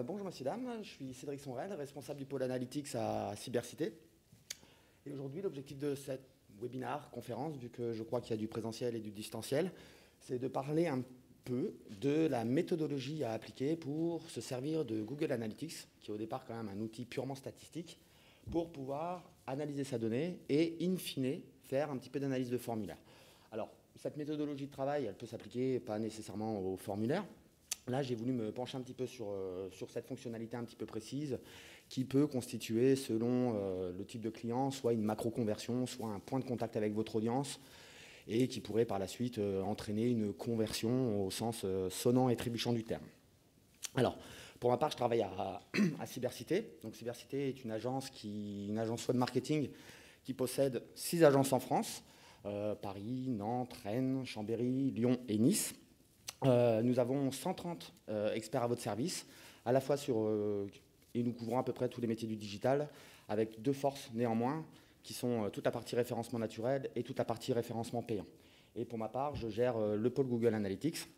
Bonjour messieurs, dames, je suis Cédric Sonrel, responsable du pôle Analytics à Cybercité. Et aujourd'hui, l'objectif de cette webinaire, conférence, vu que je crois qu'il y a du présentiel et du distanciel, c'est de parler un peu de la méthodologie à appliquer pour se servir de Google Analytics, qui est au départ quand même un outil purement statistique, pour pouvoir analyser sa donnée et, in fine, faire un petit peu d'analyse de formulaire. Alors, cette méthodologie de travail, elle peut s'appliquer pas nécessairement au formulaire. Là, j'ai voulu me pencher un petit peu sur cette fonctionnalité un petit peu précise qui peut constituer, selon le type de client, soit une macro-conversion, soit un point de contact avec votre audience et qui pourrait par la suite entraîner une conversion au sens sonnant et trébuchant du terme. Alors, pour ma part, je travaille à Cybercité. Donc, Cybercité est une agence web marketing qui possède 6 agences en France, Paris, Nantes, Rennes, Chambéry, Lyon et Nice. Nous avons 130 experts à votre service, à la fois et nous couvrons à peu près tous les métiers du digital, avec 2 forces néanmoins, qui sont toute la partie référencement naturel et toute la partie référencement payant. Et pour ma part, je gère le pôle Google Analytics,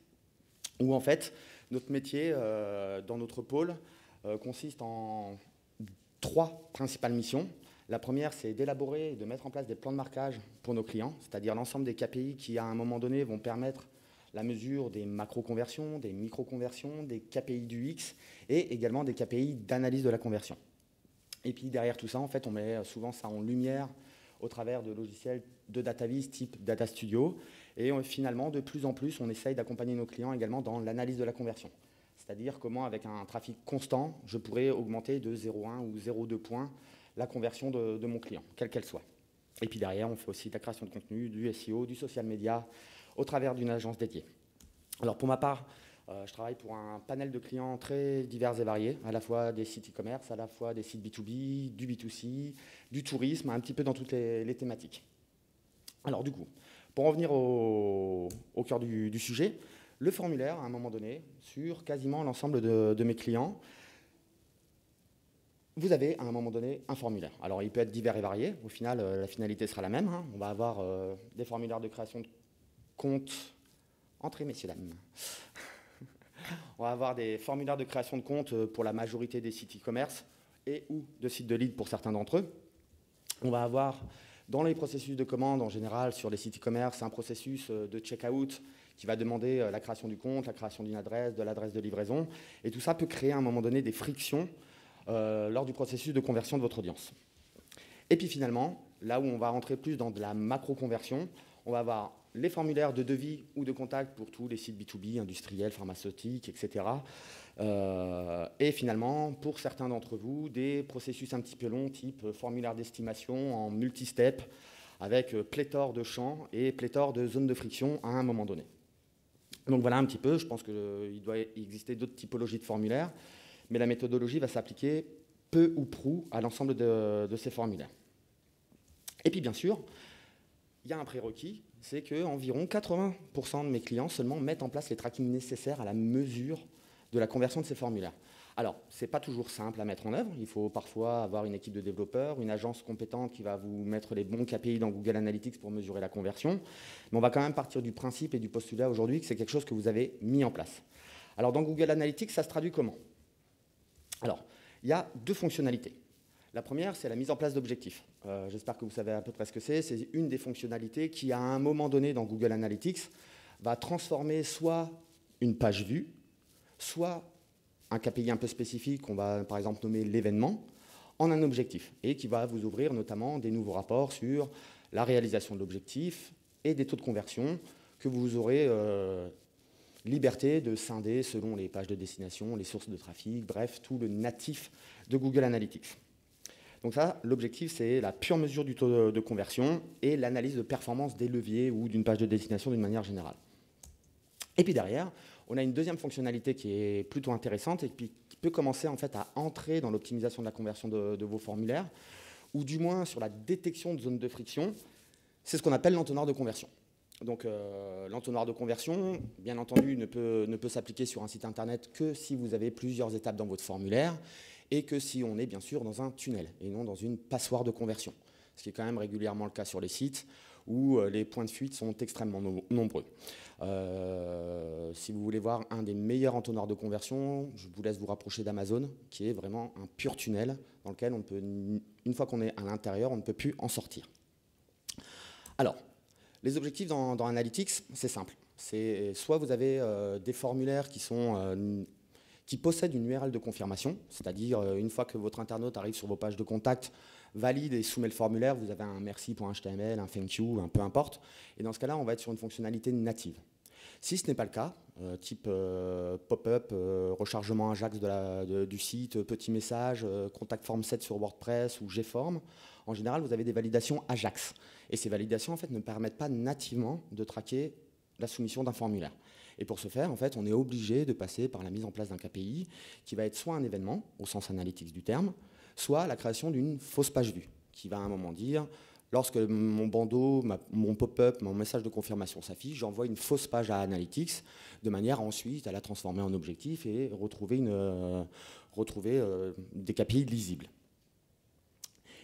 où en fait, notre métier dans notre pôle consiste en 3 principales missions. La première, c'est d'élaborer et de mettre en place des plans de marquage pour nos clients, c'est-à-dire l'ensemble des KPI qui, à un moment donné, vont permettre la mesure des macro-conversions, des micro-conversions, des KPI du X et également des KPI d'analyse de la conversion. Et puis derrière tout ça, en fait, on met souvent ça en lumière au travers de logiciels de data vis type Data Studio. Et finalement, de plus en plus, on essaye d'accompagner nos clients également dans l'analyse de la conversion. C'est-à-dire comment, avec un trafic constant, je pourrais augmenter de 0,1 ou 0,2 points la conversion de mon client, quelle qu'elle soit. Et puis derrière, on fait aussi de la création de contenu, du SEO, du social media, au travers d'une agence dédiée. Alors pour ma part, je travaille pour un panel de clients très divers et variés, à la fois des sites e-commerce, à la fois des sites B2B, du B2C, du tourisme, un petit peu dans toutes les thématiques. Alors du coup, pour en venir au cœur du sujet, le formulaire, à un moment donné, sur quasiment l'ensemble de mes clients, vous avez à un moment donné un formulaire. Alors il peut être divers et varié, au final la finalité sera la même, hein. On va avoir des formulaires de création de compte. Entrez, messieurs, dames. On va avoir des formulaires de création de compte pour la majorité des sites e-commerce et ou de sites de lead pour certains d'entre eux. On va avoir, dans les processus de commande en général sur les sites e-commerce, un processus de check-out qui va demander la création du compte, la création d'une adresse, de l'adresse de livraison. Et tout ça peut créer à un moment donné des frictions lors du processus de conversion de votre audience. Et puis finalement, là où on va rentrer plus dans de la macro-conversion, on va avoir les formulaires de devis ou de contact pour tous les sites B2B, industriels, pharmaceutiques, etc. Et finalement, pour certains d'entre vous, des processus un petit peu longs, type formulaire d'estimation en multi-step, avec pléthore de champs et pléthore de zones de friction à un moment donné. Donc voilà un petit peu, je pense qu'il doit exister d'autres typologies de formulaires, mais la méthodologie va s'appliquer peu ou prou à l'ensemble de ces formulaires. Et puis bien sûr, il y a un prérequis, c'est qu'environ 80% de mes clients seulement mettent en place les tracking nécessaires à la mesure de la conversion de ces formulaires. Alors, ce n'est pas toujours simple à mettre en œuvre. Il faut parfois avoir une équipe de développeurs, une agence compétente qui va vous mettre les bons KPI dans Google Analytics pour mesurer la conversion. Mais on va quand même partir du principe et du postulat aujourd'hui que c'est quelque chose que vous avez mis en place. Alors, dans Google Analytics, ça se traduit comment? Alors, il y a 2 fonctionnalités. La première, c'est la mise en place d'objectifs. J'espère que vous savez à peu près ce que c'est. C'est une des fonctionnalités qui, à un moment donné dans Google Analytics, va transformer soit une page vue, soit un KPI un peu spécifique, qu'on va par exemple nommer l'événement, en un objectif, et qui va vous ouvrir notamment des nouveaux rapports sur la réalisation de l'objectif et des taux de conversion que vous aurez liberté de scinder selon les pages de destination, les sources de trafic, bref, tout le natif de Google Analytics. Donc ça, l'objectif, c'est la pure mesure du taux de conversion et l'analyse de performance des leviers ou d'une page de destination d'une manière générale. Et puis derrière, on a une deuxième fonctionnalité qui est plutôt intéressante et qui peut commencer en fait à entrer dans l'optimisation de la conversion de vos formulaires, ou du moins sur la détection de zones de friction. C'est ce qu'on appelle l'entonnoir de conversion. Donc l'entonnoir de conversion, bien entendu, ne peut s'appliquer sur un site internet que si vous avez plusieurs étapes dans votre formulaire et que si on est bien sûr dans un tunnel et non dans une passoire de conversion. Ce qui est quand même régulièrement le cas sur les sites où les points de fuite sont extrêmement nombreux. Si vous voulez voir un des meilleurs entonnoirs de conversion, je vous laisse vous rapprocher d'Amazon, qui est vraiment un pur tunnel dans lequel on peut, une fois qu'on est à l'intérieur, on ne peut plus en sortir. Alors, les objectifs dans Analytics, c'est simple. C'est soit vous avez des formulaires qui possèdent une URL de confirmation, c'est-à-dire une fois que votre internaute arrive sur vos pages de contact, valide et soumet le formulaire, vous avez un merci.html, un thank you, un peu importe. Et dans ce cas-là, on va être sur une fonctionnalité native. Si ce n'est pas le cas, type pop-up, rechargement Ajax du site, petit message, contact form 7 sur WordPress ou Gform, en général, vous avez des validations Ajax. Et ces validations, en fait, ne permettent pas nativement de traquer la soumission d'un formulaire. Et pour ce faire, en fait, on est obligé de passer par la mise en place d'un KPI qui va être soit un événement, au sens analytics du terme, soit la création d'une fausse page vue, qui va à un moment dire, lorsque mon bandeau, mon pop-up, mon message de confirmation s'affiche, j'envoie une fausse page à Analytics, de manière ensuite à la transformer en objectif et retrouver des KPI lisibles.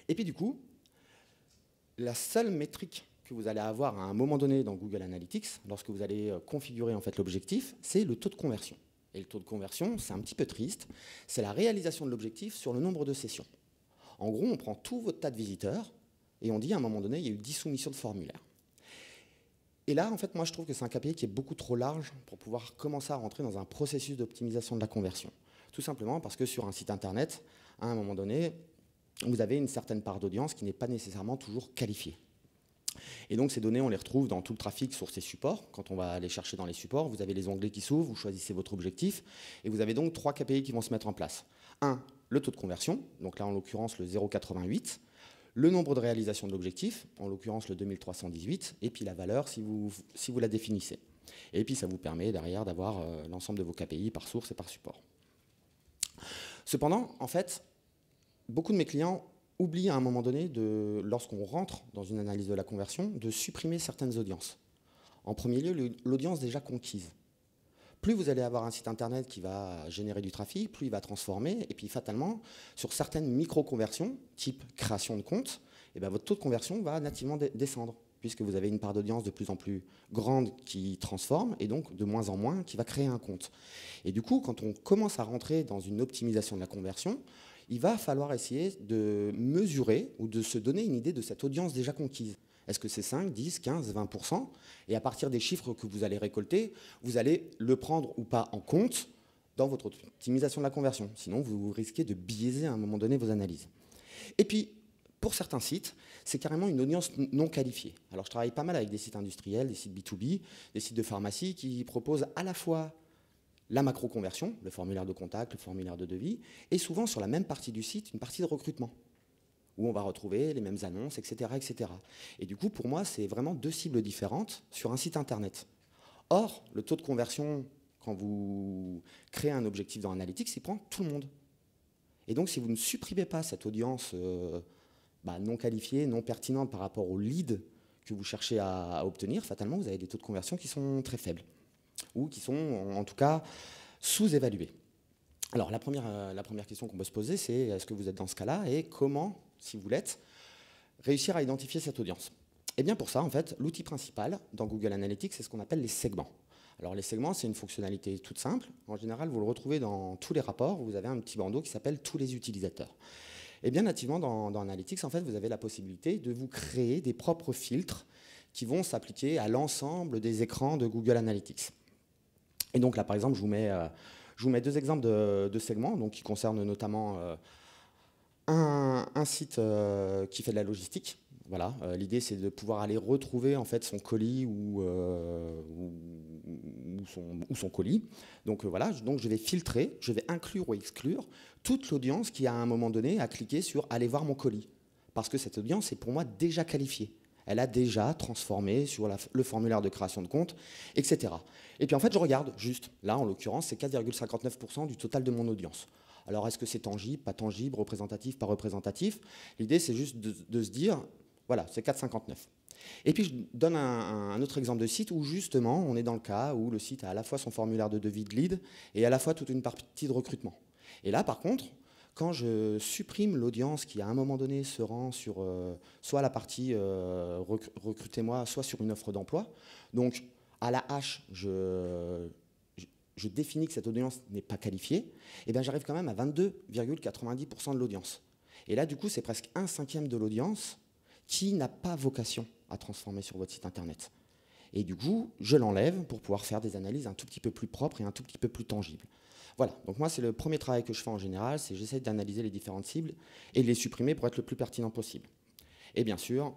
Et puis du coup, la seule métrique que vous allez avoir à un moment donné dans Google Analytics, lorsque vous allez configurer en fait l'objectif, c'est le taux de conversion. Et le taux de conversion, c'est un petit peu triste, c'est la réalisation de l'objectif sur le nombre de sessions. En gros, on prend tout votre tas de visiteurs et on dit à un moment donné, il y a eu 10 soumissions de formulaires. Et là, en fait, moi, je trouve que c'est un KPI qui est beaucoup trop large pour pouvoir commencer à rentrer dans un processus d'optimisation de la conversion. Tout simplement parce que sur un site Internet, à un moment donné, vous avez une certaine part d'audience qui n'est pas nécessairement toujours qualifiée. Et donc ces données, on les retrouve dans tout le trafic sur ces supports. Quand on va aller chercher dans les supports, vous avez les onglets qui s'ouvrent, vous choisissez votre objectif, et vous avez donc 3 KPI qui vont se mettre en place. 1, le taux de conversion, donc là en l'occurrence le 0,88, le nombre de réalisations de l'objectif, en l'occurrence le 2318, et puis la valeur si vous la définissez. Et puis ça vous permet derrière d'avoir l'ensemble de vos KPI par source et par support. Cependant, en fait, beaucoup de mes clients oublient à un moment donné, lorsqu'on rentre dans une analyse de la conversion, de supprimer certaines audiences. En premier lieu, l'audience déjà conquise. Plus vous allez avoir un site internet qui va générer du trafic, plus il va transformer, et puis fatalement, sur certaines micro-conversions, type création de compte, eh bien, votre taux de conversion va nativement descendre, puisque vous avez une part d'audience de plus en plus grande qui transforme, et donc de moins en moins qui va créer un compte. Et du coup, quand on commence à rentrer dans une optimisation de la conversion, il va falloir essayer de mesurer ou de se donner une idée de cette audience déjà conquise. Est-ce que c'est 5, 10, 15, 20%? Et à partir des chiffres que vous allez récolter, vous allez le prendre ou pas en compte dans votre optimisation de la conversion. Sinon, vous risquez de biaiser à un moment donné vos analyses. Et puis, pour certains sites, c'est carrément une audience non qualifiée. Alors, je travaille pas mal avec des sites industriels, des sites B2B, des sites de pharmacie qui proposent à la fois la macro-conversion, le formulaire de contact, le formulaire de devis, et souvent sur la même partie du site, une partie de recrutement, où on va retrouver les mêmes annonces, etc., etc. Et du coup, pour moi, c'est vraiment 2 cibles différentes sur un site Internet. Or, le taux de conversion, quand vous créez un objectif dans Analytics, il prend tout le monde. Et donc, si vous ne supprimez pas cette audience non qualifiée, non pertinente par rapport au lead que vous cherchez à obtenir, fatalement, vous avez des taux de conversion qui sont très faibles, ou qui sont, en tout cas, sous-évalués. Alors, la première question qu'on peut se poser, c'est est-ce que vous êtes dans ce cas-là et comment, si vous l'êtes, réussir à identifier cette audience? Et bien pour ça, en fait, l'outil principal dans Google Analytics, c'est ce qu'on appelle les segments. Alors les segments, c'est une fonctionnalité toute simple. En général, vous le retrouvez dans tous les rapports. Vous avez un petit bandeau qui s'appelle « Tous les utilisateurs ». Et bien nativement, dans Analytics, en fait, vous avez la possibilité de vous créer des propres filtres qui vont s'appliquer à l'ensemble des écrans de Google Analytics. Et donc là, par exemple, je vous mets 2 exemples de segments donc, qui concernent notamment un site qui fait de la logistique. Voilà, l'idée, c'est de pouvoir aller retrouver en fait, son colis ou son colis. Donc voilà, donc, je vais filtrer, je vais inclure ou exclure toute l'audience qui, à un moment donné, a cliqué sur « Aller voir mon colis ». Parce que cette audience est pour moi déjà qualifiée. Elle a déjà transformé sur le formulaire de création de compte, etc. Et puis en fait, je regarde juste. Là, en l'occurrence, c'est 4,59% du total de mon audience. Alors, est-ce que c'est tangible, pas tangible, représentatif, pas représentatif? L'idée, c'est juste de se dire, voilà, c'est 4,59. Et puis, je donne un autre exemple de site où, justement, on est dans le cas où le site a à la fois son formulaire de devis de lead et à la fois toute une partie de recrutement. Et là, par contre, quand je supprime l'audience qui, à un moment donné, se rend sur soit la partie recrutez-moi, soit sur une offre d'emploi, donc à la hache, je définis que cette audience n'est pas qualifiée, et bien j'arrive quand même à 22,90% de l'audience. Et là, du coup, c'est presque 1/5 de l'audience qui n'a pas vocation à transformer sur votre site internet. Et du coup, je l'enlève pour pouvoir faire des analyses un tout petit peu plus propres et un tout petit peu plus tangibles. Voilà, donc moi, c'est le premier travail que je fais en général, c'est j'essaie d'analyser les différentes cibles et de les supprimer pour être le plus pertinent possible. Et bien sûr,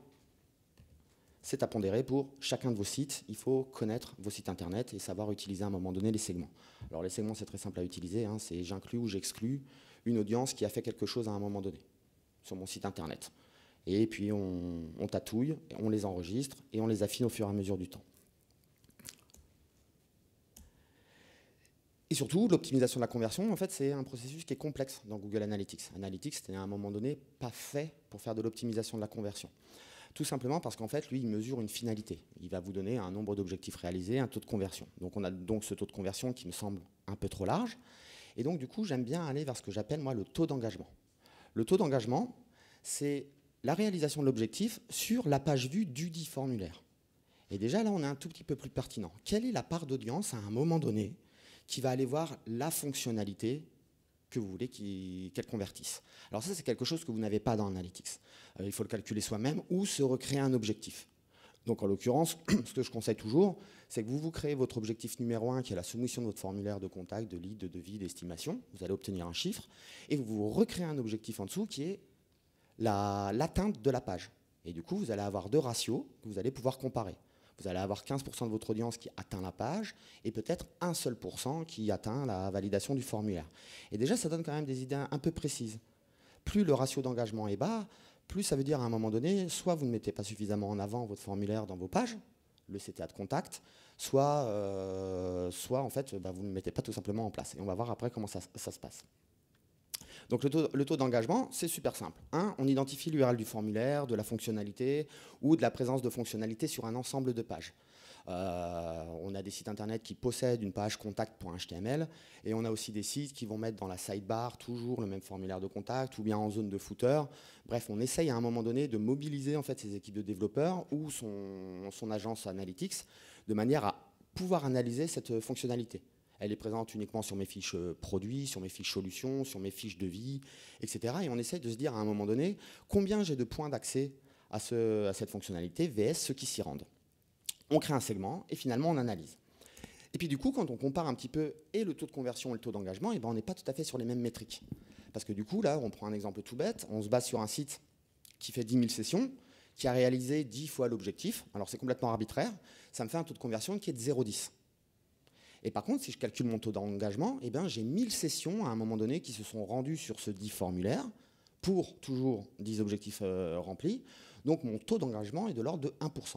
c'est à pondérer pour chacun de vos sites. Il faut connaître vos sites internet et savoir utiliser à un moment donné les segments. Alors les segments, c'est très simple à utiliser, hein, c'est j'inclus ou j'exclus une audience qui a fait quelque chose à un moment donné sur mon site internet. Et puis on tatouille, on les enregistre et on les affine au fur et à mesure du temps. Et surtout, l'optimisation de la conversion, en fait, c'est un processus qui est complexe dans Google Analytics. Analytics, c'était à un moment donné pas fait pour faire de l'optimisation de la conversion. Tout simplement parce qu'en fait, lui, il mesure une finalité. Il va vous donner un nombre d'objectifs réalisés, un taux de conversion. Donc on a donc ce taux de conversion qui me semble un peu trop large. Et donc du coup, j'aime bien aller vers ce que j'appelle moi le taux d'engagement. Le taux d'engagement, c'est la réalisation de l'objectif sur la page vue du dit formulaire. Et déjà là, on est un tout petit peu plus pertinent. Quelle est la part d'audience à un moment donné qui va aller voir la fonctionnalité que vous voulez qu'elle convertisse? Alors ça, c'est quelque chose que vous n'avez pas dans Analytics. Il faut le calculer soi-même ou se recréer un objectif. Donc en l'occurrence, ce que je conseille toujours, c'est que vous créez votre objectif numéro 1, qui est la soumission de votre formulaire de contact, de lead, de devis, d'estimation. Vous allez obtenir un chiffre. Et vous recréez un objectif en dessous qui est l'atteinte de la page. Et du coup, vous allez avoir deux ratios que vous allez pouvoir comparer. Vous allez avoir 15% de votre audience qui atteint la page et peut-être un seul % qui atteint la validation du formulaire. Et déjà, ça donne quand même des idées un peu précises. Plus le ratio d'engagement est bas, plus ça veut dire à un moment donné, soit vous ne mettez pas suffisamment en avant votre formulaire dans vos pages, le CTA de contact, soit en fait, vous ne le mettez pas tout simplement en place. Et on va voir après comment ça se passe. Donc le taux d'engagement, c'est super simple. On identifie l'URL du formulaire, de la fonctionnalité ou de la présence de fonctionnalités sur un ensemble de pages. On a des sites internet qui possèdent une page contact.html et on a aussi des sites qui vont mettre dans la sidebar toujours le même formulaire de contact ou bien en zone de footer. Bref, on essaye à un moment donné de mobiliser en fait ses équipes de développeurs ou son agence Analytics de manière à pouvoir analyser cette fonctionnalité. Elle est présente uniquement sur mes fiches produits, sur mes fiches solutions, sur mes fiches devis, etc. Et on essaye de se dire à un moment donné combien j'ai de points d'accès à cette fonctionnalité vs ceux qui s'y rendent. On crée un segment et finalement on analyse. Et puis du coup, quand on compare un petit peu et le taux de conversion et le taux d'engagement, on n'est pas tout à fait sur les mêmes métriques. Parce que du coup, là, on prend un exemple tout bête, on se base sur un site qui fait 10 000 sessions, qui a réalisé 10 fois l'objectif. Alors c'est complètement arbitraire, ça me fait un taux de conversion qui est de 0,10. Et par contre, si je calcule mon taux d'engagement, j'ai 1000 sessions à un moment donné qui se sont rendues sur ce dit formulaire pour toujours 10 objectifs remplis. Donc mon taux d'engagement est de l'ordre de 1%.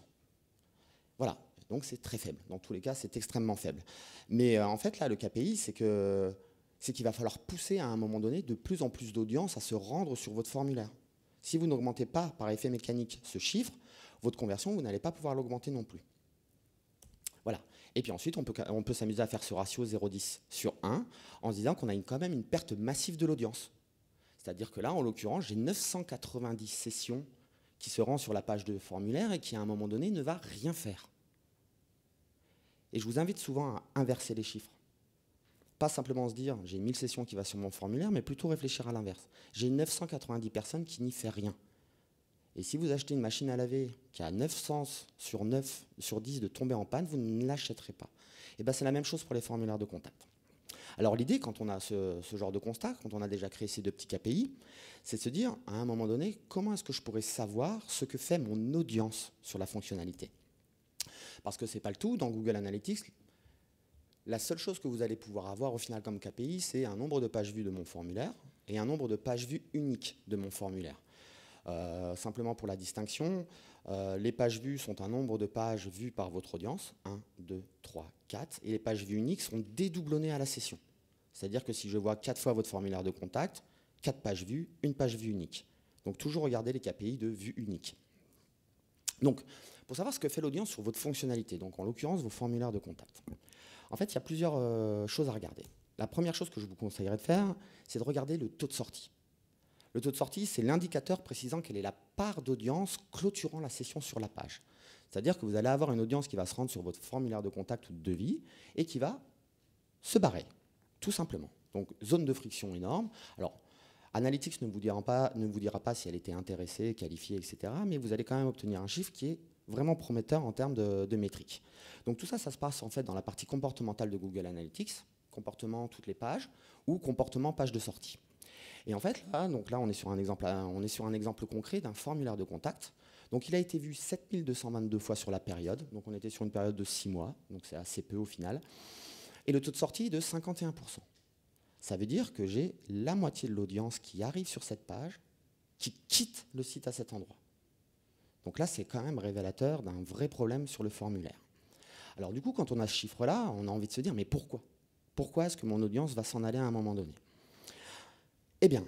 Voilà, donc c'est très faible. Dans tous les cas, c'est extrêmement faible. Mais en fait, là, le KPI, c'est qu'il va falloir pousser à un moment donné de plus en plus d'audience à se rendre sur votre formulaire. Si vous n'augmentez pas par effet mécanique ce chiffre, votre conversion, vous n'allez pas pouvoir l'augmenter non plus. Voilà. Et puis ensuite, on peut s'amuser à faire ce ratio 0,10 sur 1 en se disant qu'on a quand même une perte massive de l'audience. C'est-à-dire que là, en l'occurrence, j'ai 990 sessions qui se rend sur la page de formulaire et qui, à un moment donné, ne va rien faire. Et je vous invite souvent à inverser les chiffres. Pas simplement se dire, j'ai 1000 sessions qui vont sur mon formulaire, mais plutôt réfléchir à l'inverse. J'ai 990 personnes qui n'y font rien. Et si vous achetez une machine à laver qui a 9 chances sur 9 sur 10 de tomber en panne, vous ne l'achèterez pas. Et c'est la même chose pour les formulaires de contact. Alors l'idée, quand on a ce genre de constat, quand on a déjà créé ces deux petits KPI, c'est de se dire, à un moment donné, comment est-ce que je pourrais savoir ce que fait mon audience sur la fonctionnalité? Parce que ce n'est pas le tout. Dans Google Analytics, la seule chose que vous allez pouvoir avoir au final comme KPI, c'est un nombre de pages vues de mon formulaire et un nombre de pages vues uniques de mon formulaire. Simplement pour la distinction, les pages vues sont un nombre de pages vues par votre audience, 1, 2, 3, 4, et les pages vues uniques sont dédoublonnées à la session. C'est-à-dire que si je vois 4 fois votre formulaire de contact, 4 pages vues, une page vue unique. Donc toujours regarder les KPI de vue unique. Donc, pour savoir ce que fait l'audience sur votre fonctionnalité, donc en l'occurrence vos formulaires de contact, en fait, il y a plusieurs choses à regarder. la première chose que je vous conseillerais de faire, c'est de regarder le taux de sortie. Le taux de sortie, c'est l'indicateur précisant quelle est la part d'audience clôturant la session sur la page. C'est-à-dire que vous allez avoir une audience qui va se rendre sur votre formulaire de contact ou de devis et qui va se barrer, tout simplement. Donc, zone de friction énorme. Alors, Analytics ne vous dira pas si elle était intéressée, qualifiée, etc. Mais vous allez quand même obtenir un chiffre qui est vraiment prometteur en termes de métriques. Donc, tout ça, ça se passe en fait dans la partie comportementale de Google Analytics, comportement toutes les pages, ou comportement page de sortie. Et en fait, là, on est sur un exemple concret d'un formulaire de contact. Donc, il a été vu 7222 fois sur la période. Donc, on était sur une période de 6 mois. Donc, c'est assez peu au final. Et le taux de sortie est de 51%. Ça veut dire que j'ai la moitié de l'audience qui arrive sur cette page, qui quitte le site à cet endroit. Donc là, c'est quand même révélateur d'un vrai problème sur le formulaire. Alors du coup, quand on a ce chiffre-là, on a envie de se dire, mais pourquoi? Pourquoi est-ce que mon audience va s'en aller à un moment donné? Eh bien,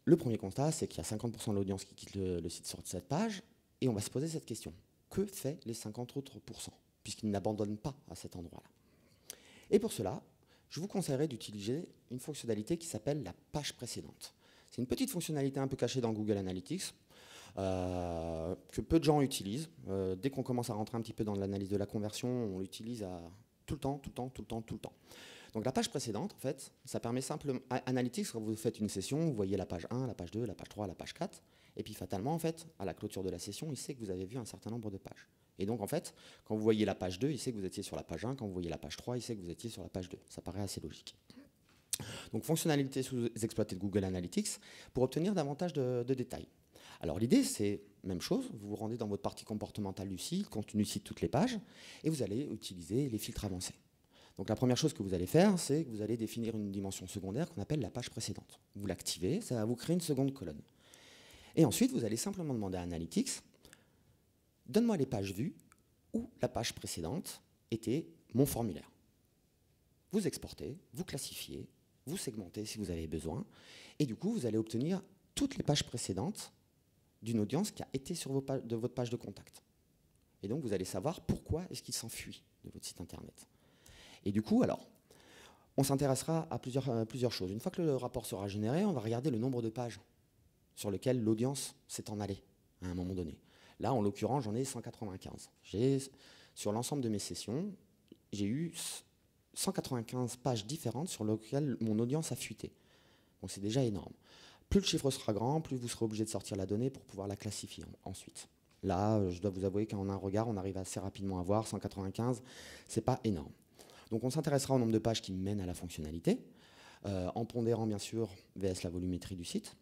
le premier constat, c'est qu'il y a 50% de l'audience qui quitte le site sur cette page, et on va se poser cette question. Que fait les 50 autres pourcents, puisqu'ils n'abandonnent pas à cet endroit-là? Et pour cela, je vous conseillerais d'utiliser une fonctionnalité qui s'appelle la page précédente. C'est une petite fonctionnalité un peu cachée dans Google Analytics, que peu de gens utilisent. Dès qu'on commence à rentrer un petit peu dans l'analyse de la conversion, on l'utilise tout le temps. Donc la page précédente, en fait, ça permet simplement... Analytics, quand vous faites une session, vous voyez la page 1, la page 2, la page 3, la page 4, et puis fatalement, en fait, à la clôture de la session, il sait que vous avez vu un certain nombre de pages. Et donc, en fait, quand vous voyez la page 2, il sait que vous étiez sur la page 1. Quand vous voyez la page 3, il sait que vous étiez sur la page 2. Ça paraît assez logique. Donc, fonctionnalité sous-exploitée de Google Analytics pour obtenir davantage de détails. Alors, l'idée, c'est même chose. Vous vous rendez dans votre partie comportementale du site, contenu site, toutes les pages, et vous allez utiliser les filtres avancés. Donc, la première chose que vous allez faire, c'est que vous allez définir une dimension secondaire qu'on appelle la page précédente. Vous l'activez, ça va vous créer une seconde colonne. Et ensuite, vous allez simplement demander à Analytics, donne-moi les pages vues où la page précédente était mon formulaire. Vous exportez, vous classifiez, vous segmentez si vous avez besoin, et du coup, vous allez obtenir toutes les pages précédentes d'une audience qui a été sur votre page de contact. Et donc, vous allez savoir pourquoi est-ce qu'il s'enfuit de votre site Internet. Et du coup, alors, on s'intéressera à plusieurs choses. Une fois que le rapport sera généré, on va regarder le nombre de pages sur lesquelles l'audience s'est en allée à un moment donné. Là, en l'occurrence, j'en ai 195. Sur l'ensemble de mes sessions, j'ai eu 195 pages différentes sur lesquelles mon audience a fuité. Donc c'est déjà énorme. Plus le chiffre sera grand, plus vous serez obligé de sortir la donnée pour pouvoir la classifier ensuite. Là, je dois vous avouer qu'en un regard, on arrive assez rapidement à voir 195, c'est pas énorme. Donc on s'intéressera au nombre de pages qui mènent à la fonctionnalité, en pondérant bien sûr vs la volumétrie du site.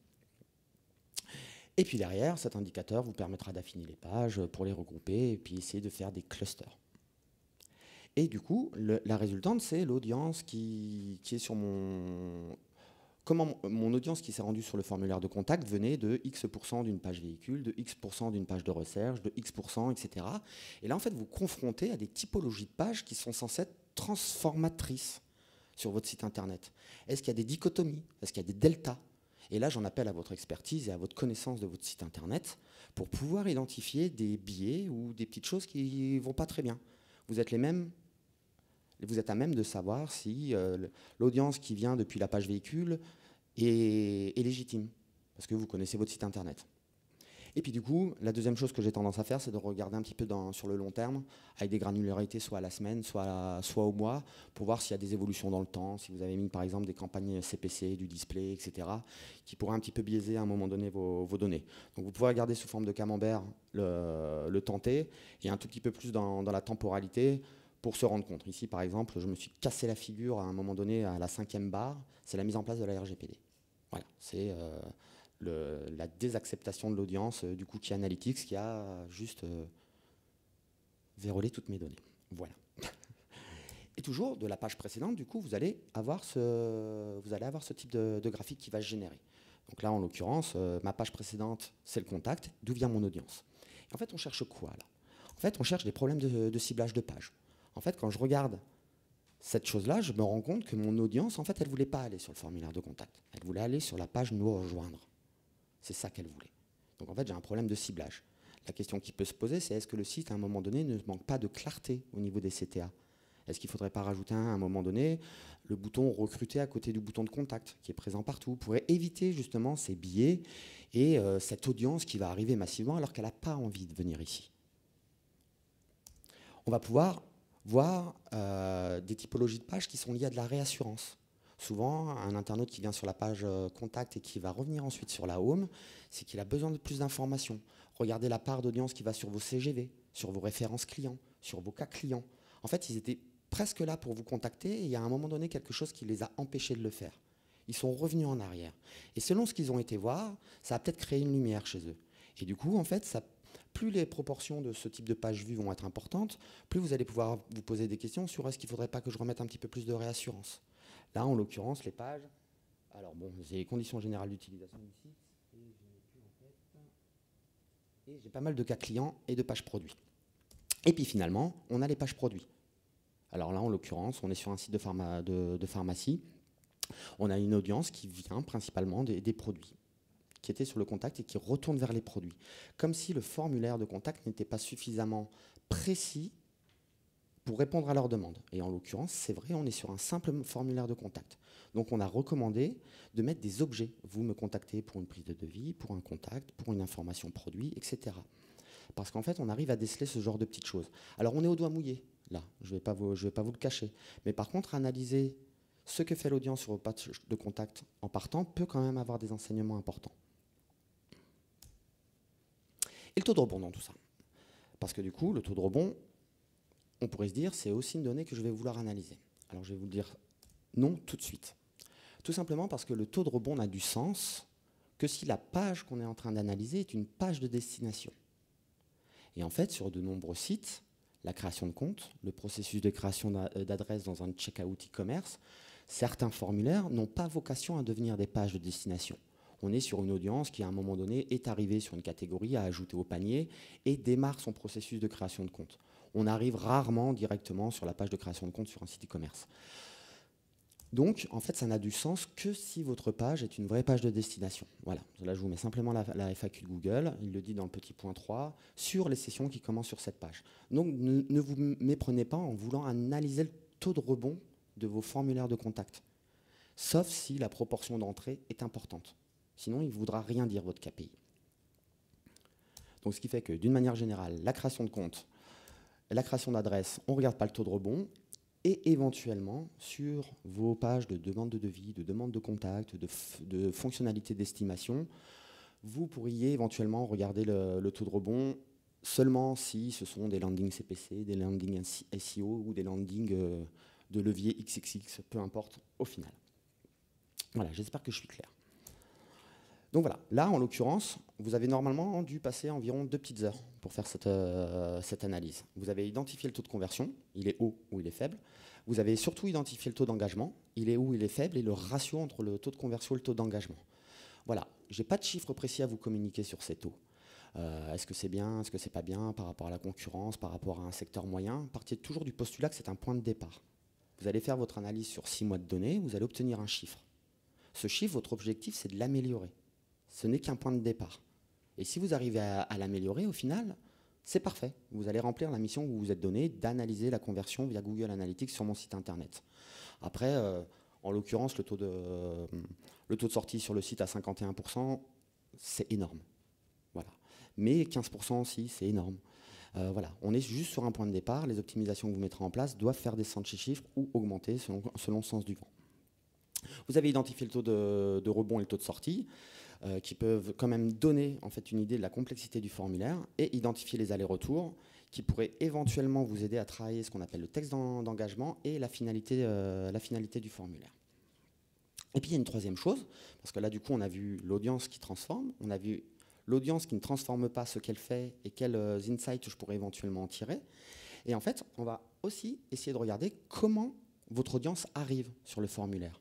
Et puis derrière, cet indicateur vous permettra d'affiner les pages pour les regrouper et puis essayer de faire des clusters. Et du coup, la résultante, c'est l'audience qui est sur mon... Comment mon audience qui s'est rendue sur le formulaire de contact venait de X% d'une page véhicule, de X% d'une page de recherche, de X%, etc. Et là, en fait, vous confrontez à des typologies de pages qui sont censées être transformatrices sur votre site Internet. Est-ce qu'il y a des dichotomies? Est-ce qu'il y a des deltas? Et là, j'en appelle à votre expertise et à votre connaissance de votre site Internet pour pouvoir identifier des biais ou des petites choses qui ne vont pas très bien. Vous êtes à même de savoir si l'audience qui vient depuis la page véhicule est légitime, parce que vous connaissez votre site Internet. Et puis du coup, la deuxième chose que j'ai tendance à faire, c'est de regarder un petit peu sur le long terme, avec des granularités soit à la semaine, soit au mois, pour voir s'il y a des évolutions dans le temps, si vous avez mis par exemple des campagnes CPC, du display, etc., qui pourraient un petit peu biaiser à un moment donné vos données. Donc vous pouvez regarder sous forme de camembert le temps T, et un tout petit peu plus dans la temporalité, pour se rendre compte. Ici, par exemple, je me suis cassé la figure à un moment donné à la 5e barre, c'est la mise en place de la RGPD. Voilà, c'est la désacceptation de l'audience du cookie analytics qui a juste vérolé toutes mes données. Voilà. Et toujours, de la page précédente, du coup, vous allez avoir ce type de graphique qui va se générer. Donc là, en l'occurrence, ma page précédente, c'est le contact. D'où vient mon audience? Et en fait, on cherche quoi, là? En fait, on cherche des problèmes de ciblage de page. En fait, quand je regarde cette chose-là, je me rends compte que mon audience, en fait, elle ne voulait pas aller sur le formulaire de contact. Elle voulait aller sur la page nous rejoindre. C'est ça qu'elle voulait. Donc en fait, j'ai un problème de ciblage. La question qui peut se poser, c'est est-ce que le site, à un moment donné, ne manque pas de clarté au niveau des CTA? Est-ce qu'il ne faudrait pas rajouter à un moment donné le bouton recruter à côté du bouton de contact qui est présent partout pour éviter justement ces biais et cette audience qui va arriver massivement alors qu'elle n'a pas envie de venir ici. On va pouvoir voir des typologies de pages qui sont liées à de la réassurance. Souvent, un internaute qui vient sur la page contact et qui va revenir ensuite sur la home, c'est qu'il a besoin de plus d'informations. Regardez la part d'audience qui va sur vos CGV, sur vos références clients, sur vos cas clients. En fait, ils étaient presque là pour vous contacter et il y a à un moment donné quelque chose qui les a empêchés de le faire. Ils sont revenus en arrière. Et selon ce qu'ils ont été voir, ça a peut-être créé une lumière chez eux. Et du coup, en fait, plus les proportions de ce type de pages vues vont être importantes, plus vous allez pouvoir vous poser des questions sur est-ce qu'il ne faudrait pas que je remette un petit peu plus de réassurance. Là, en l'occurrence, les pages, alors bon, j'ai les conditions générales d'utilisation du site, et j'ai pas mal de cas clients et de pages produits. Et puis finalement, on a les pages produits. Alors là, en l'occurrence, on est sur un site de pharmacie. On a une audience qui vient principalement des produits, qui étaient sur le contact et qui retourne vers les produits. Comme si le formulaire de contact n'était pas suffisamment précis pour répondre à leurs demandes. Et en l'occurrence, c'est vrai, on est sur un simple formulaire de contact. Donc on a recommandé de mettre des objets. Vous me contactez pour une prise de devis, pour un contact, pour une information produit, etc. Parce qu'en fait, on arrive à déceler ce genre de petites choses. Alors on est au doigt mouillé, là, je ne vais pas vous le cacher. Mais par contre, analyser ce que fait l'audience sur vos pages de contact en partant peut quand même avoir des enseignements importants. Et le taux de rebond dans tout ça. Parce que du coup, le taux de rebond, on pourrait se dire, c'est aussi une donnée que je vais vouloir analyser. Alors je vais vous le dire non tout de suite. Tout simplement parce que le taux de rebond n'a du sens que si la page qu'on est en train d'analyser est une page de destination. Et en fait, sur de nombreux sites, la création de compte, le processus de création d'adresse dans un checkout e-commerce, certains formulaires n'ont pas vocation à devenir des pages de destination. On est sur une audience qui, à un moment donné, est arrivée sur une catégorie à ajouter au panier et démarre son processus de création de compte. On arrive rarement directement sur la page de création de compte sur un site e-commerce. Donc, en fait, ça n'a du sens que si votre page est une vraie page de destination. Voilà, là, je vous mets simplement la FAQ de Google, il le dit dans le petit point 3, sur les sessions qui commencent sur cette page. Donc, ne vous méprenez pas en voulant analyser le taux de rebond de vos formulaires de contact, sauf si la proportion d'entrée est importante. Sinon, il ne voudra rien dire, votre KPI. Donc, ce qui fait que, d'une manière générale, la création de compte, la création d'adresse, on ne regarde pas le taux de rebond, et éventuellement, sur vos pages de demande de devis, de demande de contact, de fonctionnalités d'estimation, vous pourriez éventuellement regarder le taux de rebond seulement si ce sont des landings CPC, des landings SEO ou des landings de levier XXX, peu importe au final. Voilà, j'espère que je suis clair. Donc voilà, là en l'occurrence, vous avez normalement dû passer environ 2 petites heures pour faire cette analyse. Vous avez identifié le taux de conversion, il est haut ou il est faible. Vous avez surtout identifié le taux d'engagement, il est haut ou il est faible, et le ratio entre le taux de conversion et le taux d'engagement. Voilà, je n'ai pas de chiffre précis à vous communiquer sur ces taux. Est-ce que c'est bien, est-ce que c'est pas bien par rapport à la concurrence, par rapport à un secteur moyen? Partez toujours du postulat que c'est un point de départ. Vous allez faire votre analyse sur 6 mois de données, vous allez obtenir un chiffre. Ce chiffre, votre objectif, c'est de l'améliorer. Ce n'est qu'un point de départ. Et si vous arrivez à l'améliorer, au final, c'est parfait. Vous allez remplir la mission que vous vous êtes donnée d'analyser la conversion via Google Analytics sur mon site internet. Après, en l'occurrence, le taux de sortie sur le site à 51%, c'est énorme. Voilà. Mais 15% aussi, c'est énorme. Voilà. On est juste sur un point de départ. Les optimisations que vous mettrez en place doivent faire descendre ces chiffres ou augmenter selon le sens du vent. Vous avez identifié le taux de rebond et le taux de sortie, qui peuvent quand même donner en fait une idée de la complexité du formulaire, et identifier les allers-retours qui pourraient éventuellement vous aider à travailler ce qu'on appelle le texte d'engagement et la finalité du formulaire. Et puis il y a une troisième chose, parce que là du coup on a vu l'audience qui transforme, on a vu l'audience qui ne transforme pas ce qu'elle fait et quels insights je pourrais éventuellement en tirer. Et en fait, on va aussi essayer de regarder comment votre audience arrive sur le formulaire.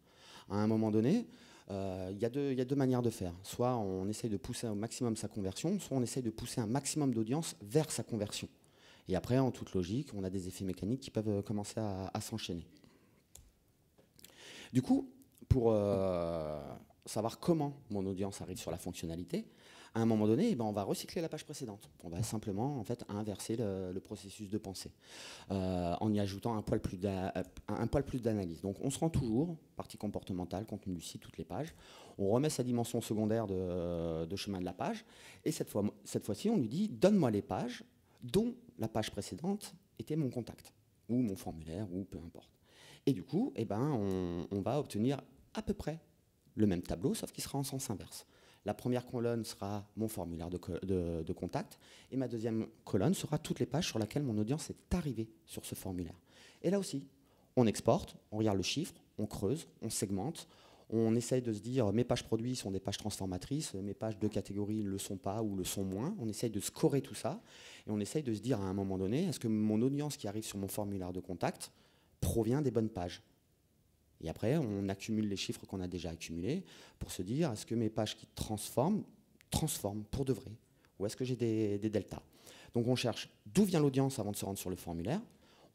À un moment donné, il y a deux manières de faire. Soit on essaye de pousser au maximum sa conversion, soit on essaye de pousser un maximum d'audience vers sa conversion. Et après, en toute logique, on a des effets mécaniques qui peuvent commencer à s'enchaîner. Du coup, pour savoir comment mon audience arrive sur la fonctionnalité, à un moment donné, on va recycler la page précédente. On va simplement en fait, inverser le processus de pensée en y ajoutant un poil plus d'analyse. Donc on se rend toujours, partie comportementale, contenu du site, toutes les pages. On remet sa dimension secondaire de chemin de la page. Et cette fois-ci, on lui dit, donne-moi les pages dont la page précédente était mon contact, ou mon formulaire, ou peu importe. Et du coup, on va obtenir à peu près le même tableau, sauf qu'il sera en sens inverse. La première colonne sera mon formulaire de contact, et ma deuxième colonne sera toutes les pages sur lesquelles mon audience est arrivée sur ce formulaire. Et là aussi, on exporte, on regarde le chiffre, on creuse, on segmente, on essaye de se dire mes pages produits sont des pages transformatrices, mes pages de catégorie ne le sont pas ou le sont moins. On essaye de scorer tout ça, et on essaye de se dire à un moment donné, est-ce que mon audience qui arrive sur mon formulaire de contact provient des bonnes pages ? Et après, on accumule les chiffres qu'on a déjà accumulés pour se dire, est-ce que mes pages qui transforment pour de vrai? Ou est-ce que j'ai des deltas? Donc on cherche d'où vient l'audience avant de se rendre sur le formulaire.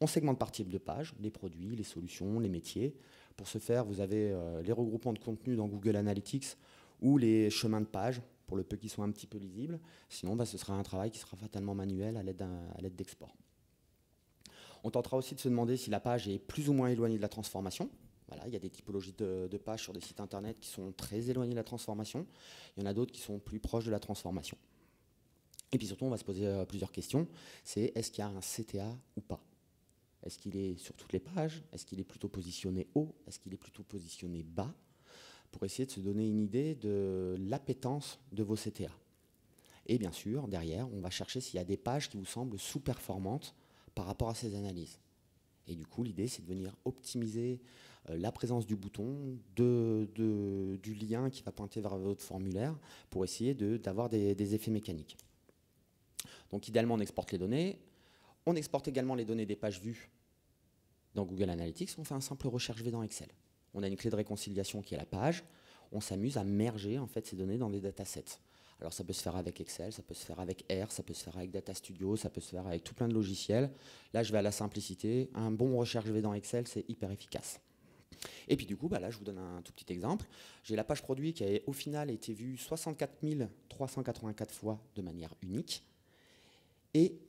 On segmente par type de page, les produits, les solutions, les métiers. Pour ce faire, vous avez les regroupements de contenu dans Google Analytics ou les chemins de page, pour le peu qu'ils soient un petit peu lisibles. Sinon, ce sera un travail qui sera fatalement manuel à l'aide d'export. On tentera aussi de se demander si la page est plus ou moins éloignée de la transformation. Voilà, il y a des typologies de pages sur des sites internet qui sont très éloignées de la transformation. Il y en a d'autres qui sont plus proches de la transformation. Et puis surtout, on va se poser plusieurs questions. C'est est-ce qu'il y a un CTA ou pas? Est-ce qu'il est sur toutes les pages? Est-ce qu'il est plutôt positionné haut? Est-ce qu'il est plutôt positionné bas? Pour essayer de se donner une idée de l'appétence de vos CTA. Et bien sûr, derrière, on va chercher s'il y a des pages qui vous semblent sous-performantes par rapport à ces analyses. Et du coup, l'idée, c'est de venir optimiser la présence du bouton, du lien qui va pointer vers votre formulaire pour essayer d'avoir des effets mécaniques. Donc idéalement, on exporte les données. On exporte également les données des pages vues dans Google Analytics. On fait un simple recherche V dans Excel. On a une clé de réconciliation qui est la page. On s'amuse à merger en fait, ces données dans des datasets. Alors ça peut se faire avec Excel, ça peut se faire avec R, ça peut se faire avec Data Studio, ça peut se faire avec tout plein de logiciels. Là, je vais à la simplicité. Un bon recherche V dans Excel, c'est hyper efficace. Et puis du coup, là, je vous donne un tout petit exemple. J'ai la page produit qui a au final été vue 64 384 fois de manière unique. Et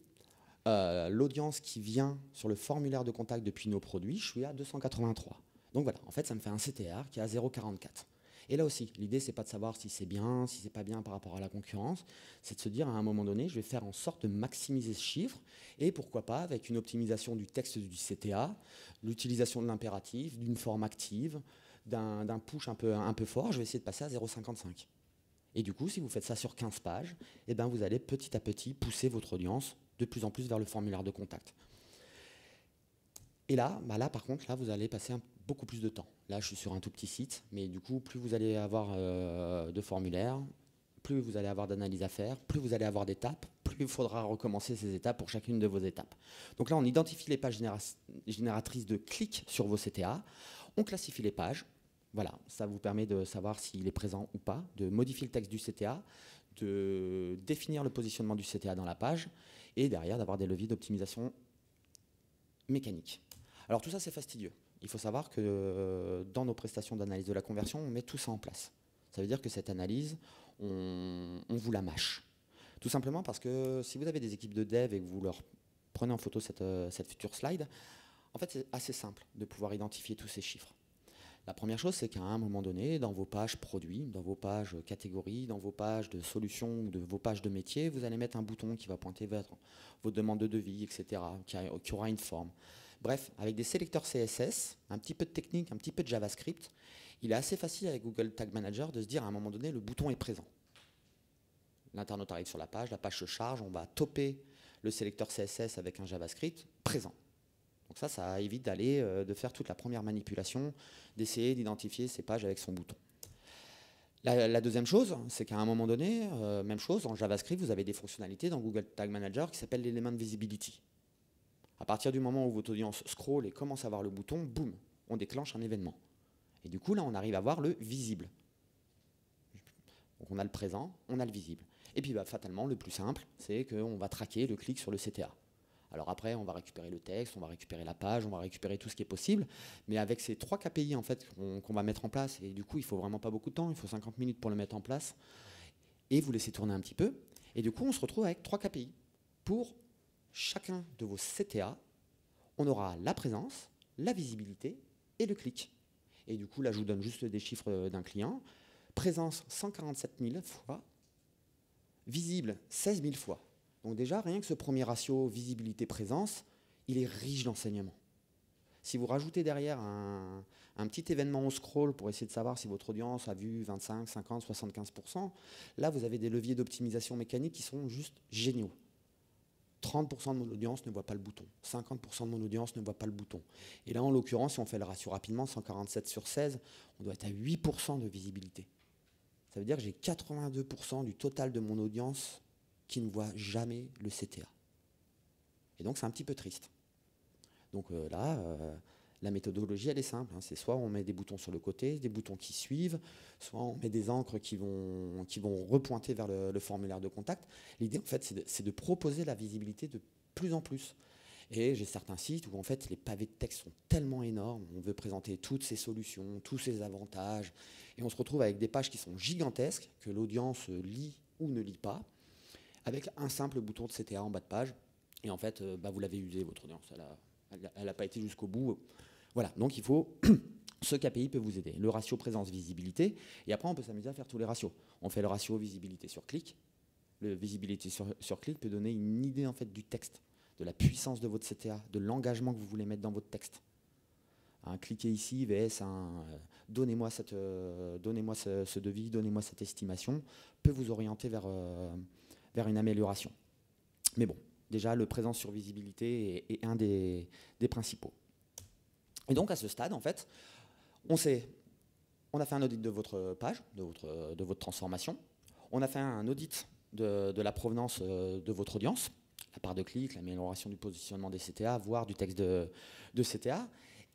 l'audience qui vient sur le formulaire de contact depuis nos produits, je suis à 283. Donc voilà, en fait, ça me fait un CTR qui est à 0,44. Et là aussi, l'idée, c'est pas de savoir si c'est bien, si c'est pas bien par rapport à la concurrence, c'est de se dire à un moment donné, je vais faire en sorte de maximiser ce chiffre, et pourquoi pas avec une optimisation du texte du CTA, l'utilisation de l'impératif, d'une forme active, d'un push un peu fort, je vais essayer de passer à 0,55. Et du coup, si vous faites ça sur 15 pages, vous allez petit à petit pousser votre audience de plus en plus vers le formulaire de contact. Et là, par contre, vous allez passer beaucoup plus de temps. Là, je suis sur un tout petit site, mais du coup, plus vous allez avoir de formulaires, plus vous allez avoir d'analyses à faire, plus vous allez avoir d'étapes, plus il faudra recommencer ces étapes pour chacune de vos étapes. Donc là, on identifie les pages génératrices de clics sur vos CTA, on classifie les pages. Voilà, ça vous permet de savoir s'il est présent ou pas, de modifier le texte du CTA, de définir le positionnement du CTA dans la page, et derrière d'avoir des leviers d'optimisation mécanique. Alors tout ça, c'est fastidieux. Il faut savoir que dans nos prestations d'analyse de la conversion, on met tout ça en place. Ça veut dire que cette analyse, on vous la mâche. Tout simplement parce que si vous avez des équipes de dev et que vous leur prenez en photo cette future slide, en fait, c'est assez simple de pouvoir identifier tous ces chiffres. La première chose, c'est qu'à un moment donné, dans vos pages produits, dans vos pages catégories, dans vos pages de solutions ou de vos pages de métiers, vous allez mettre un bouton qui va pointer vers vos demandes de devis, etc., qui aura une forme. Bref, avec des sélecteurs CSS, un petit peu de technique, un petit peu de JavaScript, il est assez facile avec Google Tag Manager de se dire à un moment donné, le bouton est présent. L'internaute arrive sur la page se charge, on va topper le sélecteur CSS avec un JavaScript présent. Donc ça évite de faire toute la première manipulation, d'essayer d'identifier ces pages avec son bouton. La deuxième chose, c'est qu'à un moment donné, même chose, en JavaScript, vous avez des fonctionnalités dans Google Tag Manager qui s'appellent l'Element Visibility. À partir du moment où votre audience scrolle et commence à voir le bouton, boum, on déclenche un événement. Et du coup, là, on arrive à voir le visible. Donc on a le présent, on a le visible. Et puis fatalement, le plus simple, c'est qu'on va traquer le clic sur le CTA. Alors après, on va récupérer le texte, on va récupérer la page, on va récupérer tout ce qui est possible. Mais avec ces 3 KPI en fait, qu'on va mettre en place, et du coup, il ne faut vraiment pas beaucoup de temps, il faut 50 minutes pour le mettre en place, et vous laissez tourner un petit peu. Et du coup, on se retrouve avec 3 KPI. Pour chacun de vos CTA, on aura la présence, la visibilité et le clic. Et du coup, là, je vous donne juste des chiffres d'un client. Présence, 147 000 fois. Visible, 16 000 fois. Donc déjà, rien que ce premier ratio visibilité-présence, il est riche d'enseignements. Si vous rajoutez derrière un petit événement au scroll pour essayer de savoir si votre audience a vu 25, 50, 75%, là, vous avez des leviers d'optimisation mécanique qui sont juste géniaux. 30% de mon audience ne voit pas le bouton. 50% de mon audience ne voit pas le bouton. Et là, en l'occurrence, si on fait le ratio rapidement, 147 sur 16, on doit être à 8% de visibilité. Ça veut dire que j'ai 82% du total de mon audience qui ne voit jamais le CTA. Et donc, c'est un petit peu triste. Donc la méthodologie, elle est simple. C'est soit on met des boutons sur le côté, des boutons qui suivent, soit on met des encres qui vont repointer vers le formulaire de contact. L'idée, en fait, c'est de proposer la visibilité de plus en plus. Et j'ai certains sites où, en fait, les pavés de texte sont tellement énormes, on veut présenter toutes ces solutions, tous ces avantages, et on se retrouve avec des pages qui sont gigantesques, que l'audience lit ou ne lit pas, avec un simple bouton de CTA en bas de page. Et en fait, vous l'avez usé, votre audience. Elle n'a pas été jusqu'au bout. Voilà, donc il faut... Ce KPI peut vous aider. Le ratio présence-visibilité. Et après, on peut s'amuser à faire tous les ratios. On fait le ratio visibilité sur clic. Le visibilité sur clic peut donner une idée en fait, du texte, de la puissance de votre CTA, de l'engagement que vous voulez mettre dans votre texte. Cliquez ici, VS, donnez-moi ce devis, donnez-moi cette estimation, peut vous orienter vers une amélioration. Mais bon, déjà, le présence sur visibilité est un des principaux. Et donc, à ce stade, en fait, on a fait un audit de votre page, de votre transformation. On a fait un audit de la provenance de votre audience, la part de clic, l'amélioration du positionnement des CTA, voire du texte de CTA.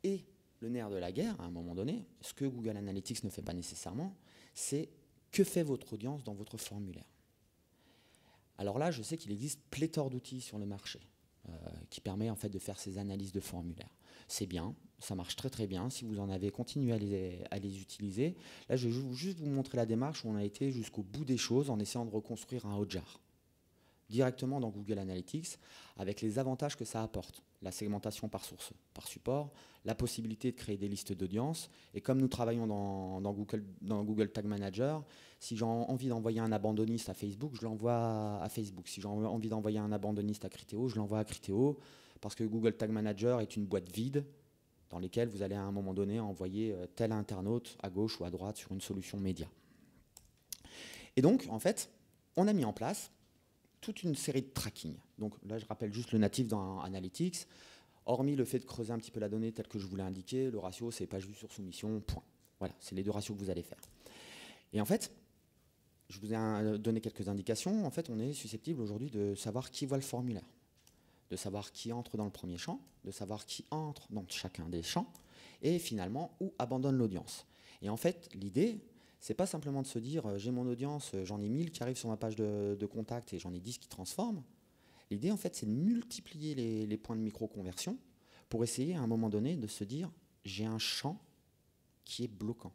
Et le nerf de la guerre, à un moment donné, ce que Google Analytics ne fait pas nécessairement, c'est que fait votre audience dans votre formulaire. Alors là, je sais qu'il existe pléthore d'outils sur le marché qui permet en fait de faire ces analyses de formulaire. C'est bien, ça marche très très bien. Si vous en avez, continué à les utiliser. Là, je vais juste vous montrer la démarche où on a été jusqu'au bout des choses en essayant de reconstruire un Hotjar directement dans Google Analytics avec les avantages que ça apporte. La segmentation par source, par support, la possibilité de créer des listes d'audience. Et comme nous travaillons dans Google Tag Manager, si j'ai envie d'envoyer un abandonniste à Facebook, je l'envoie à Facebook. Si j'ai envie d'envoyer un abandonniste à Criteo, je l'envoie à Criteo, parce que Google Tag Manager est une boîte vide dans laquelle vous allez à un moment donné envoyer tel internaute à gauche ou à droite sur une solution média. Et donc, en fait, on a mis en place toute une série de tracking. Donc là, je rappelle juste le natif dans Analytics. Hormis le fait de creuser un petit peu la donnée telle que je vous l'ai indiqué, le ratio, c'est page vue sur soumission, point. Voilà, c'est les 2 ratios que vous allez faire. Et en fait, je vous ai donné quelques indications. En fait, on est susceptible aujourd'hui de savoir qui voit le formulaire, de savoir qui entre dans le premier champ, de savoir qui entre dans chacun des champs, et finalement, où abandonne l'audience. Et en fait, l'idée, c'est pas simplement de se dire j'ai mon audience, j'en ai 1000 qui arrivent sur ma page de contact et j'en ai 10 qui transforment. L'idée, en fait, c'est de multiplier les points de micro-conversion pour essayer à un moment donné de se dire j'ai un champ qui est bloquant.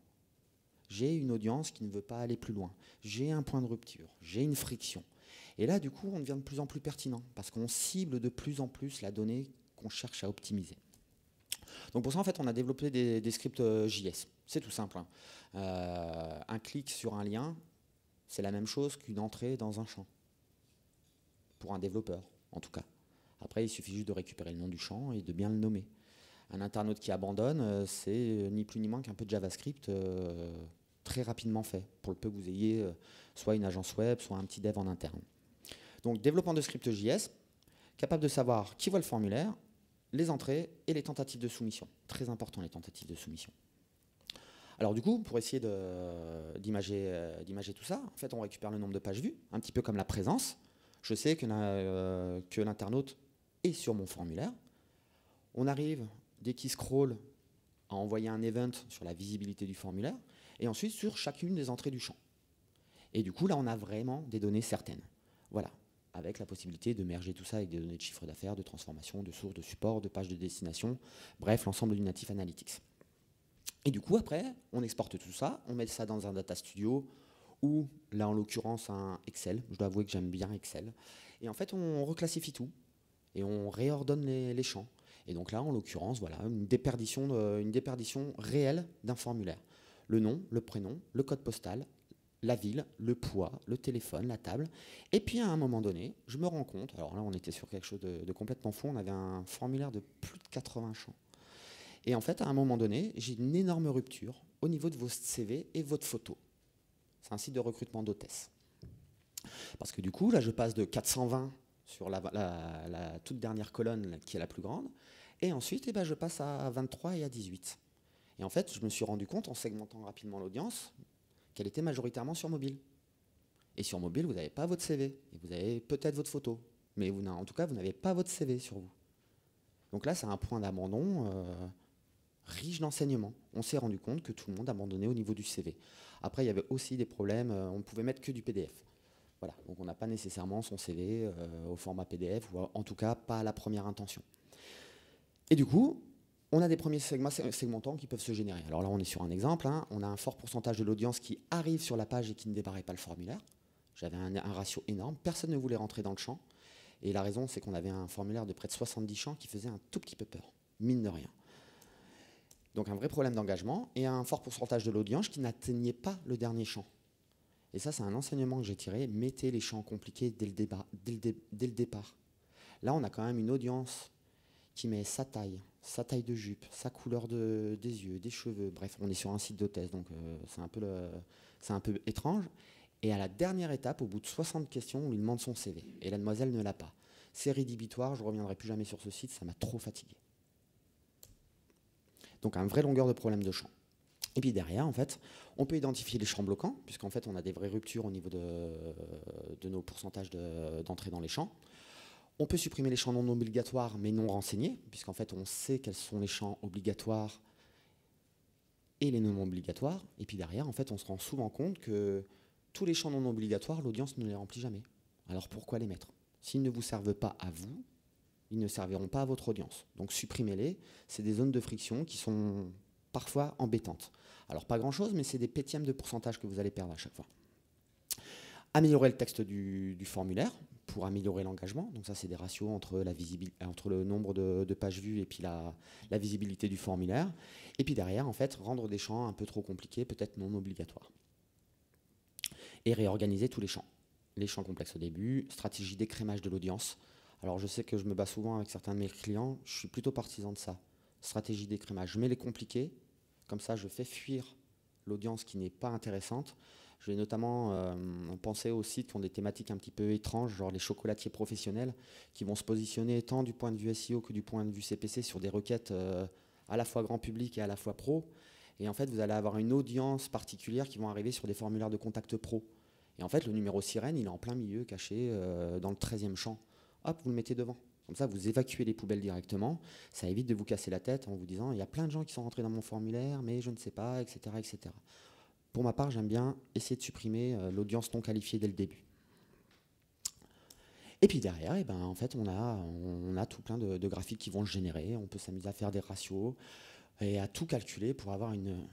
J'ai une audience qui ne veut pas aller plus loin. J'ai un point de rupture. J'ai une friction. Et là, du coup, on devient de plus en plus pertinent parce qu'on cible de plus en plus la donnée qu'on cherche à optimiser. Donc pour ça, en fait, on a développé des scripts JS. C'est tout simple. Un clic sur un lien, c'est la même chose qu'une entrée dans un champ. Pour un développeur, en tout cas. Après, il suffit juste de récupérer le nom du champ et de bien le nommer. Un internaute qui abandonne, c'est ni plus ni moins qu'un peu de JavaScript très rapidement fait, pour le peu que vous ayez soit une agence web, soit un petit dev en interne. Donc, développement de script JS, capable de savoir qui voit le formulaire, les entrées et les tentatives de soumission. Très important, les tentatives de soumission. Alors du coup, pour essayer d'imager tout ça, en fait, on récupère le nombre de pages vues, un petit peu comme la présence. Je sais que l'internaute est sur mon formulaire. On arrive, dès qu'il scrolle, à envoyer un event sur la visibilité du formulaire, et ensuite sur chacune des entrées du champ. Et du coup, là, on a vraiment des données certaines. Voilà. avec la possibilité de merger tout ça avec des données de chiffre d'affaires, de transformation, de sources, de support, de pages de destination, bref, l'ensemble du natif analytics. Et du coup, après, on exporte tout ça, on met ça dans un data studio, ou là, en l'occurrence, un Excel. Je dois avouer que j'aime bien Excel. Et en fait, on reclassifie tout, et on réordonne les champs. Et donc là, en l'occurrence, voilà, une déperdition réelle d'un formulaire. Le nom, le prénom, le code postal, la ville, le poids, le téléphone, la table. Et puis à un moment donné, je me rends compte, alors là on était sur quelque chose de complètement fou, on avait un formulaire de plus de 80 champs. Et en fait, à un moment donné, j'ai une énorme rupture au niveau de vos CV et votre photo. C'est un site de recrutement d'hôtesses. Parce que du coup, là je passe de 420 sur la toute dernière colonne qui est la plus grande, et ensuite eh ben, je passe à 23 et à 18. Et en fait, je me suis rendu compte en segmentant rapidement l'audience qu'elle était majoritairement sur mobile. Et sur mobile, vous n'avez pas votre CV, et vous avez peut-être votre photo, mais en tout cas, vous n'avez pas votre CV sur vous. Donc là, c'est un point d'abandon riche d'enseignements. On s'est rendu compte que tout le monde abandonnait au niveau du CV. Après, il y avait aussi des problèmes, on ne pouvait mettre que du PDF. Voilà, donc on n'a pas nécessairement son CV au format PDF, ou en tout cas pas à la première intention. Et du coup, on a des premiers segmentants qui peuvent se générer. Alors là, on est sur un exemple. Hein. On a un fort pourcentage de l'audience qui arrive sur la page et qui ne débarrait pas le formulaire. J'avais un ratio énorme. Personne ne voulait rentrer dans le champ. Et la raison, c'est qu'on avait un formulaire de près de 70 champs qui faisait un tout petit peu peur, mine de rien. Donc un vrai problème d'engagement et un fort pourcentage de l'audience qui n'atteignait pas le dernier champ. Et ça, c'est un enseignement que j'ai tiré. Mettez les champs compliqués dès le départ. Là, on a quand même une audience qui met sa taille de jupe, sa couleur des yeux, des cheveux. Bref, on est sur un site d'hôtesse, donc c'est un peu étrange. Et à la dernière étape, au bout de 60 questions, on lui demande son CV. Et la demoiselle ne l'a pas. C'est rédhibitoire, je ne reviendrai plus jamais sur ce site, ça m'a trop fatigué. Donc un vrai longueur de problème de champ. Et puis derrière, en fait, on peut identifier les champs bloquants, puisqu'en fait, on a des vraies ruptures au niveau de nos pourcentages d'entrée dans les champs. On peut supprimer les champs non obligatoires, mais non renseignés, puisqu'en fait, on sait quels sont les champs obligatoires et les non obligatoires. Et puis derrière, en fait, on se rend souvent compte que tous les champs non obligatoires, l'audience ne les remplit jamais. Alors pourquoi les mettre? S'ils ne vous servent pas à vous, ils ne serviront pas à votre audience. Donc supprimez-les. C'est des zones de friction qui sont parfois embêtantes. Alors pas grand-chose, mais c'est des pétièmes de pourcentage que vous allez perdre à chaque fois. Améliorer le texte du formulaire pour améliorer l'engagement. Donc ça, c'est des ratios entre le nombre de pages vues et puis la visibilité du formulaire. Et puis derrière, en fait, rendre des champs un peu trop compliqués, peut-être non obligatoires. Et réorganiser tous les champs. Les champs complexes au début, stratégie d'écrémage de l'audience. Alors je sais que je me bats souvent avec certains de mes clients, je suis plutôt partisan de ça. Stratégie d'écrémage. Je mets les compliqués, comme ça je fais fuir l'audience qui n'est pas intéressante. Je vais notamment penser aux sites qui ont des thématiques un petit peu étranges, genre les chocolatiers professionnels, qui vont se positionner tant du point de vue SEO que du point de vue CPC sur des requêtes à la fois grand public et à la fois pro. Et en fait, vous allez avoir une audience particulière qui vont arriver sur des formulaires de contact pro. Et en fait, le numéro sirène, il est en plein milieu, caché dans le 13e champ. Hop, vous le mettez devant. Comme ça, vous évacuez les poubelles directement. Ça évite de vous casser la tête en vous disant « il y a plein de gens qui sont rentrés dans mon formulaire, mais je ne sais pas, etc. etc. » Pour ma part, j'aime bien essayer de supprimer l'audience non qualifiée dès le début. Et puis derrière, eh ben, en fait, on a tout plein de graphiques qui vont se générer. On peut s'amuser à faire des ratios et à tout calculer pour avoir une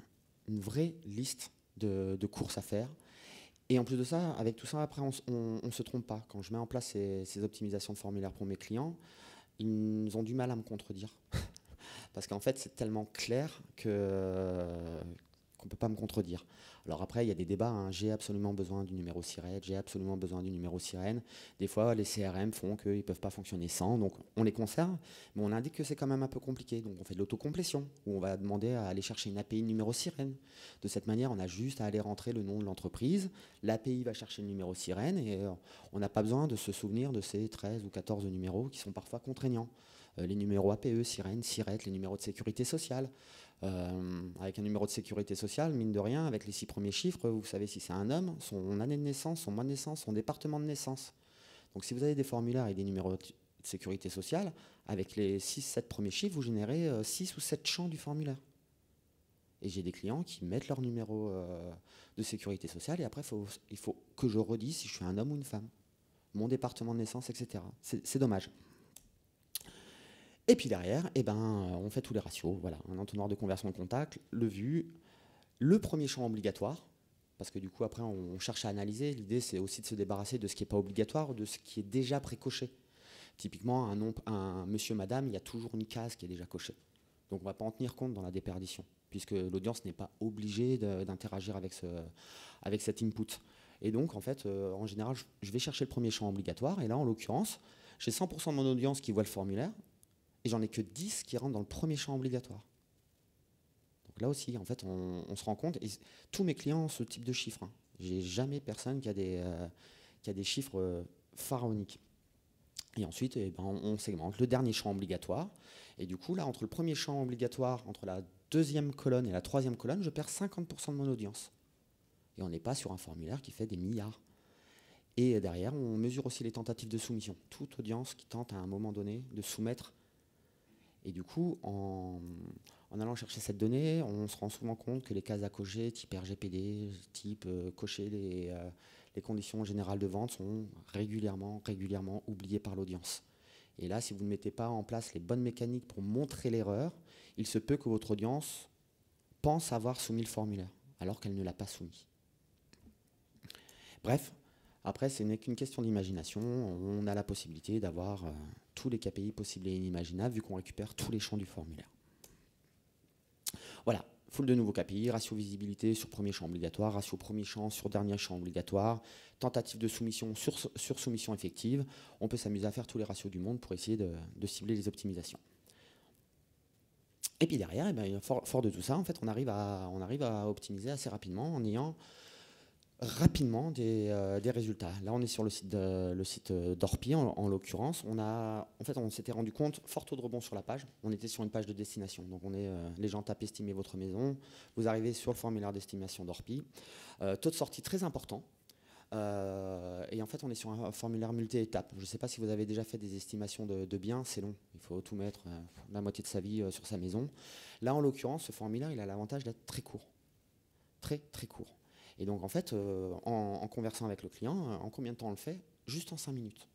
vraie liste de courses à faire. Et en plus de ça, avec tout ça, après, on ne se trompe pas. Quand je mets en place ces optimisations de formulaires pour mes clients, ils ont du mal à me contredire. Parce qu'en fait, c'est tellement clair qu'on ne peut pas me contredire. Alors après, il y a des débats. Hein. J'ai absolument besoin du numéro sirène, j'ai absolument besoin du numéro sirène. Des fois, les CRM font qu'ils ne peuvent pas fonctionner sans, donc on les conserve, mais on indique que c'est quand même un peu compliqué. Donc on fait de l'autocomplétion, où on va demander à aller chercher une API numéro sirène. De cette manière, on a juste à aller rentrer le nom de l'entreprise, l'API va chercher le numéro sirène, et on n'a pas besoin de se souvenir de ces 13 ou 14 numéros qui sont parfois contraignants. Les numéros APE, sirène, SIRET, les numéros de sécurité sociale. Avec un numéro de sécurité sociale, mine de rien, avec les 6 premiers chiffres, vous savez si c'est un homme, son année de naissance, son mois de naissance, son département de naissance. Donc si vous avez des formulaires et des numéros de sécurité sociale, avec les 6-7 premiers chiffres, vous générez 6 ou 7 champs du formulaire. Et j'ai des clients qui mettent leur numéro de sécurité sociale et après, il faut que je redise si je suis un homme ou une femme. mon département de naissance, etc. C'est dommage. Et puis derrière, eh ben, on fait tous les ratios. Voilà, un entonnoir de conversion de contact, le vu, le premier champ obligatoire, parce que du coup, après, on cherche à analyser. L'idée, c'est aussi de se débarrasser de ce qui n'est pas obligatoire, de ce qui est déjà précoché. Typiquement, un monsieur, madame, il y a toujours une case qui est déjà cochée. Donc, on ne va pas en tenir compte dans la déperdition, puisque l'audience n'est pas obligée d'interagir avec cet input. Et donc, en fait, en général, je vais chercher le premier champ obligatoire. Et là, en l'occurrence, j'ai 100% de mon audience qui voit le formulaire, et j'en ai que 10 qui rentrent dans le premier champ obligatoire. Donc là aussi, en fait, on se rend compte, et tous mes clients ont ce type de chiffres. Hein. J'ai jamais personne qui a des chiffres pharaoniques. Et ensuite, eh ben, on segmente le dernier champ obligatoire. Et du coup, là, entre le premier champ obligatoire, entre la deuxième colonne et la troisième colonne, je perds 50% de mon audience. Et on n'est pas sur un formulaire qui fait des milliards. Et derrière, on mesure aussi les tentatives de soumission. Toute audience qui tente à un moment donné de soumettre. Et du coup, en allant chercher cette donnée, on se rend souvent compte que les cases à cocher, type RGPD, type cocher les conditions générales de vente, sont régulièrement oubliées par l'audience. Et là, si vous ne mettez pas en place les bonnes mécaniques pour montrer l'erreur, il se peut que votre audience pense avoir soumis le formulaire, alors qu'elle ne l'a pas soumis. Bref, après, ce n'est qu'une question d'imagination. On a la possibilité d'avoir tous les KPI possibles et inimaginables, vu qu'on récupère tous les champs du formulaire. Voilà, full de nouveaux KPI, ratio visibilité sur premier champ obligatoire, ratio premier champ sur dernier champ obligatoire, tentative de soumission sur soumission effective. On peut s'amuser à faire tous les ratios du monde pour essayer de cibler les optimisations. Et puis derrière, eh bien, fort de tout ça, en fait, on arrive à optimiser assez rapidement en ayant rapidement des résultats. Là, on est sur le site d'Orpi, en l'occurrence. On s'était rendu compte, fort taux de rebond sur la page. On était sur une page de destination. Donc, les gens tapent « Estimez votre maison ». Vous arrivez sur le formulaire d'estimation d'Orpi. Taux de sortie très important. Et en fait, on est sur un formulaire multi-étapes. Je ne sais pas si vous avez déjà fait des estimations de biens. C'est long. Il faut tout mettre, la moitié de sa vie sur sa maison. Là, en l'occurrence, ce formulaire, il a l'avantage d'être très court. Très, très court. Et donc, en fait, en conversant avec le client, en combien de temps on le fait? Juste en 5 minutes.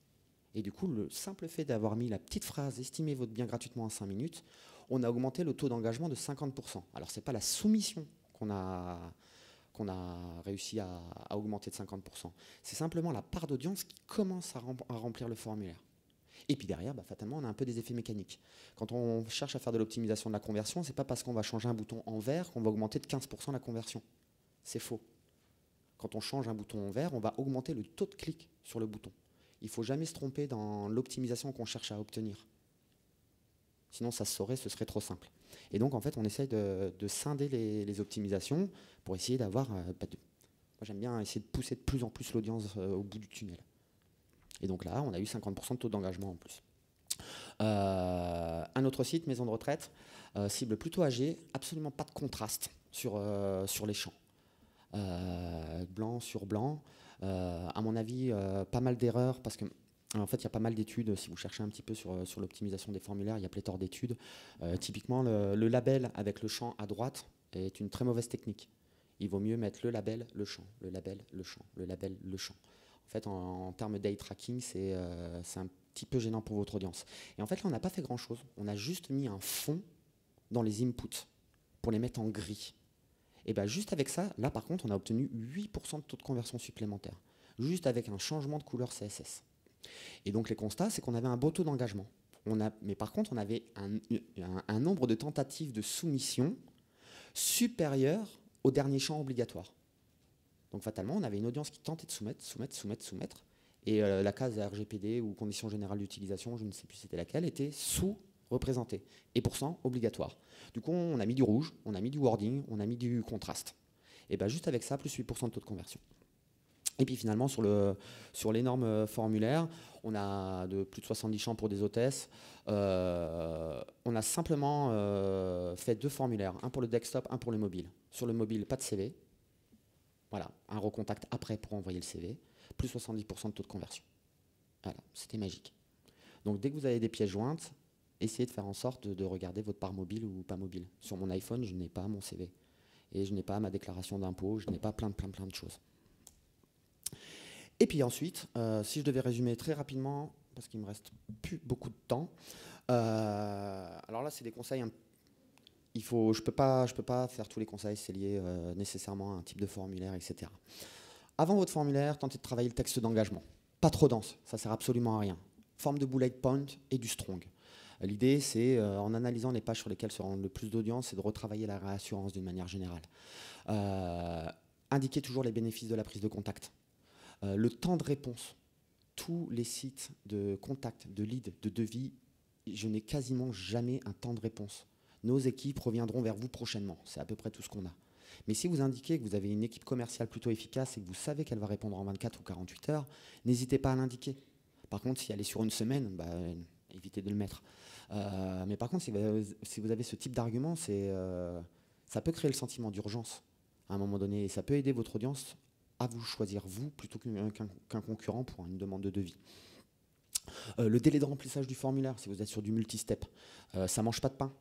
Et du coup, le simple fait d'avoir mis la petite phrase « Estimez votre bien gratuitement en 5 minutes », on a augmenté le taux d'engagement de 50%. Alors, ce n'est pas la soumission qu'on a réussi à augmenter de 50%. C'est simplement la part d'audience qui commence à remplir le formulaire. Et puis derrière, fatalement, on a un peu des effets mécaniques. Quand on cherche à faire de l'optimisation de la conversion, ce n'est pas parce qu'on va changer un bouton en vert qu'on va augmenter de 15% la conversion. C'est faux. Quand on change un bouton en vert, on va augmenter le taux de clic sur le bouton. Il ne faut jamais se tromper dans l'optimisation qu'on cherche à obtenir. Sinon, ça se saurait, ce serait trop simple. Et donc, en fait, on essaye de scinder les optimisations pour essayer d'avoir... moi, j'aime bien essayer de pousser de plus en plus l'audience au bout du tunnel. Et donc là, on a eu 50% de taux d'engagement en plus. Un autre site, maison de retraite, cible plutôt âgée, absolument pas de contraste sur les champs. Blanc sur blanc. À mon avis, pas mal d'erreurs parce que en fait, il y a pas mal d'études. Si vous cherchez un petit peu sur l'optimisation des formulaires, il y a pléthore d'études. Typiquement, le label avec le champ à droite est une très mauvaise technique. Il vaut mieux mettre le label, le champ, le label, le champ, le label, le champ. En fait, en termes d'eye tracking, c'est un petit peu gênant pour votre audience. Et en fait, là, on n'a pas fait grand-chose. On a juste mis un fond dans les inputs pour les mettre en gris. Et bien juste avec ça, là par contre, on a obtenu 8% de taux de conversion supplémentaire, juste avec un changement de couleur CSS. Et donc les constats, c'est qu'on avait un beau taux d'engagement. Mais par contre, on avait un nombre de tentatives de soumission supérieur au dernier champ obligatoire. Donc fatalement, on avait une audience qui tentait de soumettre. Et la case RGPD ou conditions générales d'utilisation, je ne sais plus c'était laquelle, était sous-représentée. Et pourcent obligatoire. Du coup, on a mis du rouge, on a mis du wording, on a mis du contraste. Et bien juste avec ça, plus 8% de taux de conversion. Et puis finalement, sur l'énorme formulaire, on a de plus de 70 champs pour des hôtesses. On a simplement fait 2 formulaires, un pour le desktop, un pour le mobile. Sur le mobile, pas de CV. Voilà, un recontact après pour envoyer le CV, plus 70% de taux de conversion. Voilà, c'était magique. Donc dès que vous avez des pièces jointes, essayez de faire en sorte de regarder votre part mobile ou pas mobile. Sur mon iPhone, je n'ai pas mon CV. Et je n'ai pas ma déclaration d'impôt, je n'ai pas plein de choses. Et puis ensuite, si je devais résumer très rapidement, parce qu'il me reste plus beaucoup de temps, alors là, c'est des conseils. Je peux pas faire tous les conseils, c'est lié nécessairement à un type de formulaire, etc. Avant votre formulaire, tentez de travailler le texte d'engagement. Pas trop dense, ça sert absolument à rien. Forme de bullet point et du strong. L'idée, c'est, en analysant les pages sur lesquelles se rend le plus d'audience, c'est de retravailler la réassurance d'une manière générale. Indiquez toujours les bénéfices de la prise de contact. Le temps de réponse. Tous les sites de contact, de lead, de devis, je n'ai quasiment jamais un temps de réponse. Nos équipes reviendront vers vous prochainement. C'est à peu près tout ce qu'on a. Mais si vous indiquez que vous avez une équipe commerciale plutôt efficace et que vous savez qu'elle va répondre en 24 ou 48 heures, n'hésitez pas à l'indiquer. Par contre, si elle est sur une semaine, évitez de le mettre. Mais par contre, si vous avez ce type d'argument, ça peut créer le sentiment d'urgence à un moment donné. Et ça peut aider votre audience à vous choisir, vous, plutôt qu'un concurrent pour une demande de devis. Le délai de remplissage du formulaire, si vous êtes sur du multi-step, ça ne mange pas de pain.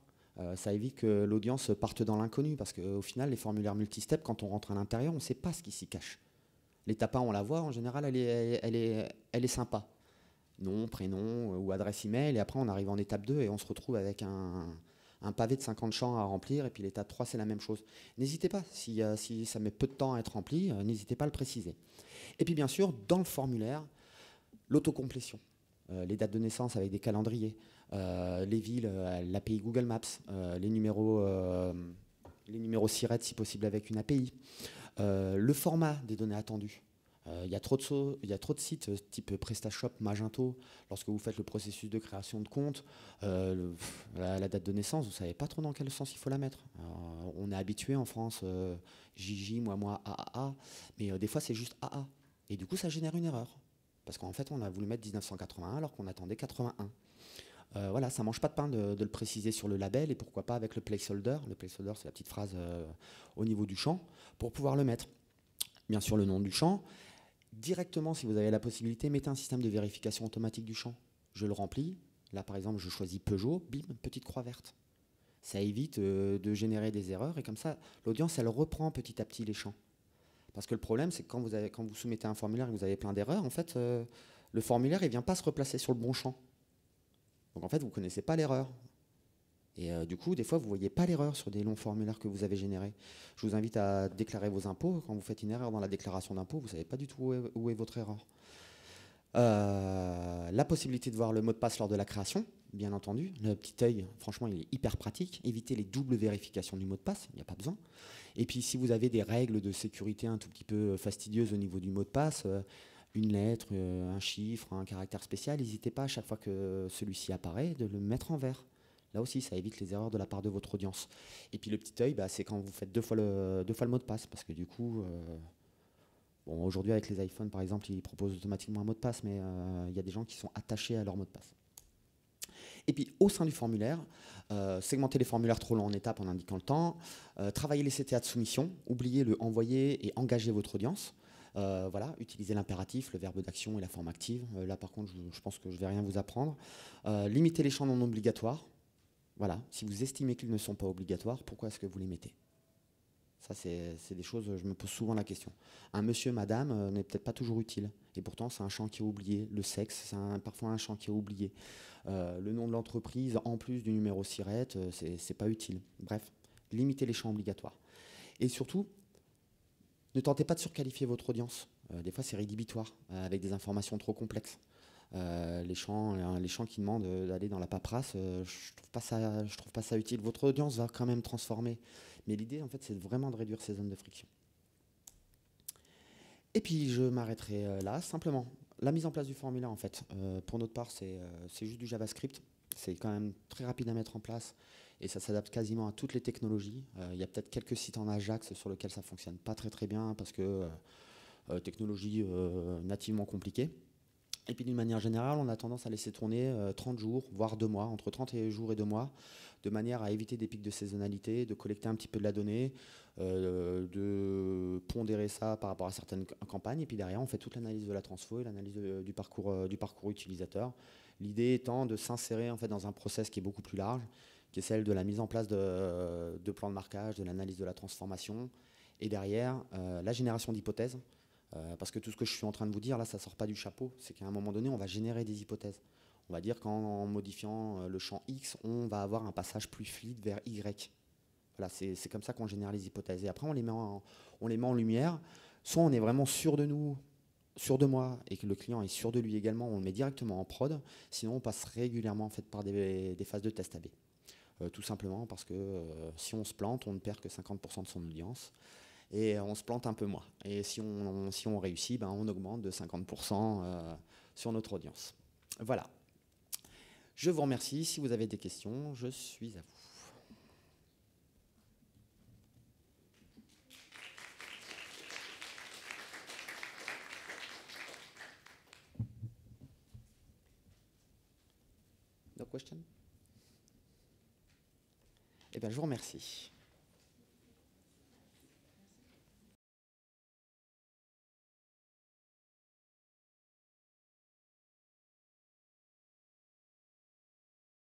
Ça évite que l'audience parte dans l'inconnu, parce qu'au final, les formulaires multi-step, quand on rentre à l'intérieur, on ne sait pas ce qui s'y cache. L'étape 1, on la voit, en général, elle est sympa. Nom, prénom ou adresse email, et après, on arrive en étape 2 et on se retrouve avec un pavé de 50 champs à remplir, et puis l'étape 3, c'est la même chose. N'hésitez pas, si ça met peu de temps à être rempli, n'hésitez pas à le préciser. Et puis, bien sûr, dans le formulaire, l'autocomplétion. Les dates de naissance avec des calendriers, les villes, l'API Google Maps, les numéros SIRET si possible avec une API, le format des données attendues. Il y a trop de sites type PrestaShop, Magento. Lorsque vous faites le processus de création de compte, la date de naissance, vous ne savez pas trop dans quel sens il faut la mettre. On est habitué en France, JJ, moi, AAA, mais des fois c'est juste AA. Et du coup, ça génère une erreur. Parce qu'en fait, on a voulu mettre 1981 alors qu'on attendait 81. Voilà, ça ne mange pas de pain de le préciser sur le label, et pourquoi pas avec le placeholder. Le placeholder, c'est la petite phrase au niveau du champ, pour pouvoir le mettre. Bien sûr, le nom du champ. Directement, si vous avez la possibilité, mettez un système de vérification automatique du champ. Je le remplis. Là, par exemple, je choisis Peugeot, bim, petite croix verte. Ça évite de générer des erreurs, et comme ça, l'audience, elle reprend petit à petit les champs. Parce que le problème, c'est que quand vous soumettez un formulaire et que vous avez plein d'erreurs, en fait, le formulaire, il ne vient pas se replacer sur le bon champ. Donc en fait, vous ne connaissez pas l'erreur. Et du coup, des fois, vous ne voyez pas l'erreur sur des longs formulaires que vous avez générés. Je vous invite à déclarer vos impôts. Quand vous faites une erreur dans la déclaration d'impôt, vous ne savez pas du tout où est votre erreur. La possibilité de voir le mot de passe lors de la création, bien entendu. Le petit œil, franchement, il est hyper pratique. Évitez les doubles vérifications du mot de passe, il n'y a pas besoin. Et puis, si vous avez des règles de sécurité un tout petit peu fastidieuses au niveau du mot de passe, une lettre, un chiffre, un caractère spécial, n'hésitez pas à chaque fois que celui-ci apparaît de le mettre en vert. Là aussi, ça évite les erreurs de la part de votre audience. Et puis le petit œil, c'est quand vous faites deux fois le mot de passe, parce que du coup, bon, aujourd'hui avec les iPhones par exemple, ils proposent automatiquement un mot de passe, mais il y a des gens qui sont attachés à leur mot de passe. Et puis au sein du formulaire, segmenter les formulaires trop longs en étapes en indiquant le temps, travailler les CTA de soumission, oubliez le envoyer et engager votre audience. Voilà, utilisez l'impératif, le verbe d'action et la forme active. Là par contre, je pense que je ne vais rien vous apprendre. Limitez les champs non obligatoires. Voilà, si vous estimez qu'ils ne sont pas obligatoires, pourquoi est-ce que vous les mettez? Ça, c'est des choses, je me pose souvent la question. Un monsieur, madame n'est peut-être pas toujours utile. Et pourtant, c'est un champ qui est oublié. Le sexe, c'est parfois un champ qui est oublié. Le nom de l'entreprise, en plus du numéro SIRET, c'est pas utile. Bref, limitez les champs obligatoires. Et surtout, ne tentez pas de surqualifier votre audience. Des fois, c'est rédhibitoire, avec des informations trop complexes. Les champs qui demandent d'aller dans la paperasse, je trouve pas ça utile. Votre audience va quand même transformer. Mais l'idée, en fait, c'est vraiment de réduire ces zones de friction. Et puis, je m'arrêterai là, simplement. La mise en place du formulaire, en fait, pour notre part, c'est juste du JavaScript. C'est quand même très rapide à mettre en place et ça s'adapte quasiment à toutes les technologies. Il y a peut-être quelques sites en Ajax sur lesquels ça ne fonctionne pas très bien parce que technologie nativement compliquée. Et puis d'une manière générale, on a tendance à laisser tourner 30 jours, voire 2 mois, entre 30 jours et 2 mois, de manière à éviter des pics de saisonnalité, de collecter un petit peu de la donnée, de pondérer ça par rapport à certaines campagnes. Et puis derrière, on fait toute l'analyse de la transfo et l'analyse du parcours utilisateur. L'idée étant de s'insérer en fait, dans un process qui est beaucoup plus large, qui est celle de la mise en place de plans de marquage, de l'analyse de la transformation, et derrière, la génération d'hypothèses. Parce que tout ce que je suis en train de vous dire, là, ça ne sort pas du chapeau. C'est qu'à un moment donné, on va générer des hypothèses. On va dire qu'en modifiant le champ X, on va avoir un passage plus fluide vers Y. Voilà, c'est comme ça qu'on génère les hypothèses. Et après, on les met en lumière. Soit on est vraiment sûr de nous, sûr de moi, et que le client est sûr de lui également, on le met directement en prod. Sinon, on passe régulièrement en fait, par des phases de test AB. Tout simplement parce que si on se plante, on ne perd que 50% de son audience. Et on se plante un peu moins. Et si on réussit, ben, on augmente de 50% sur notre audience. Voilà. Je vous remercie. Si vous avez des questions, je suis à vous. No question? Eh bien, je vous remercie.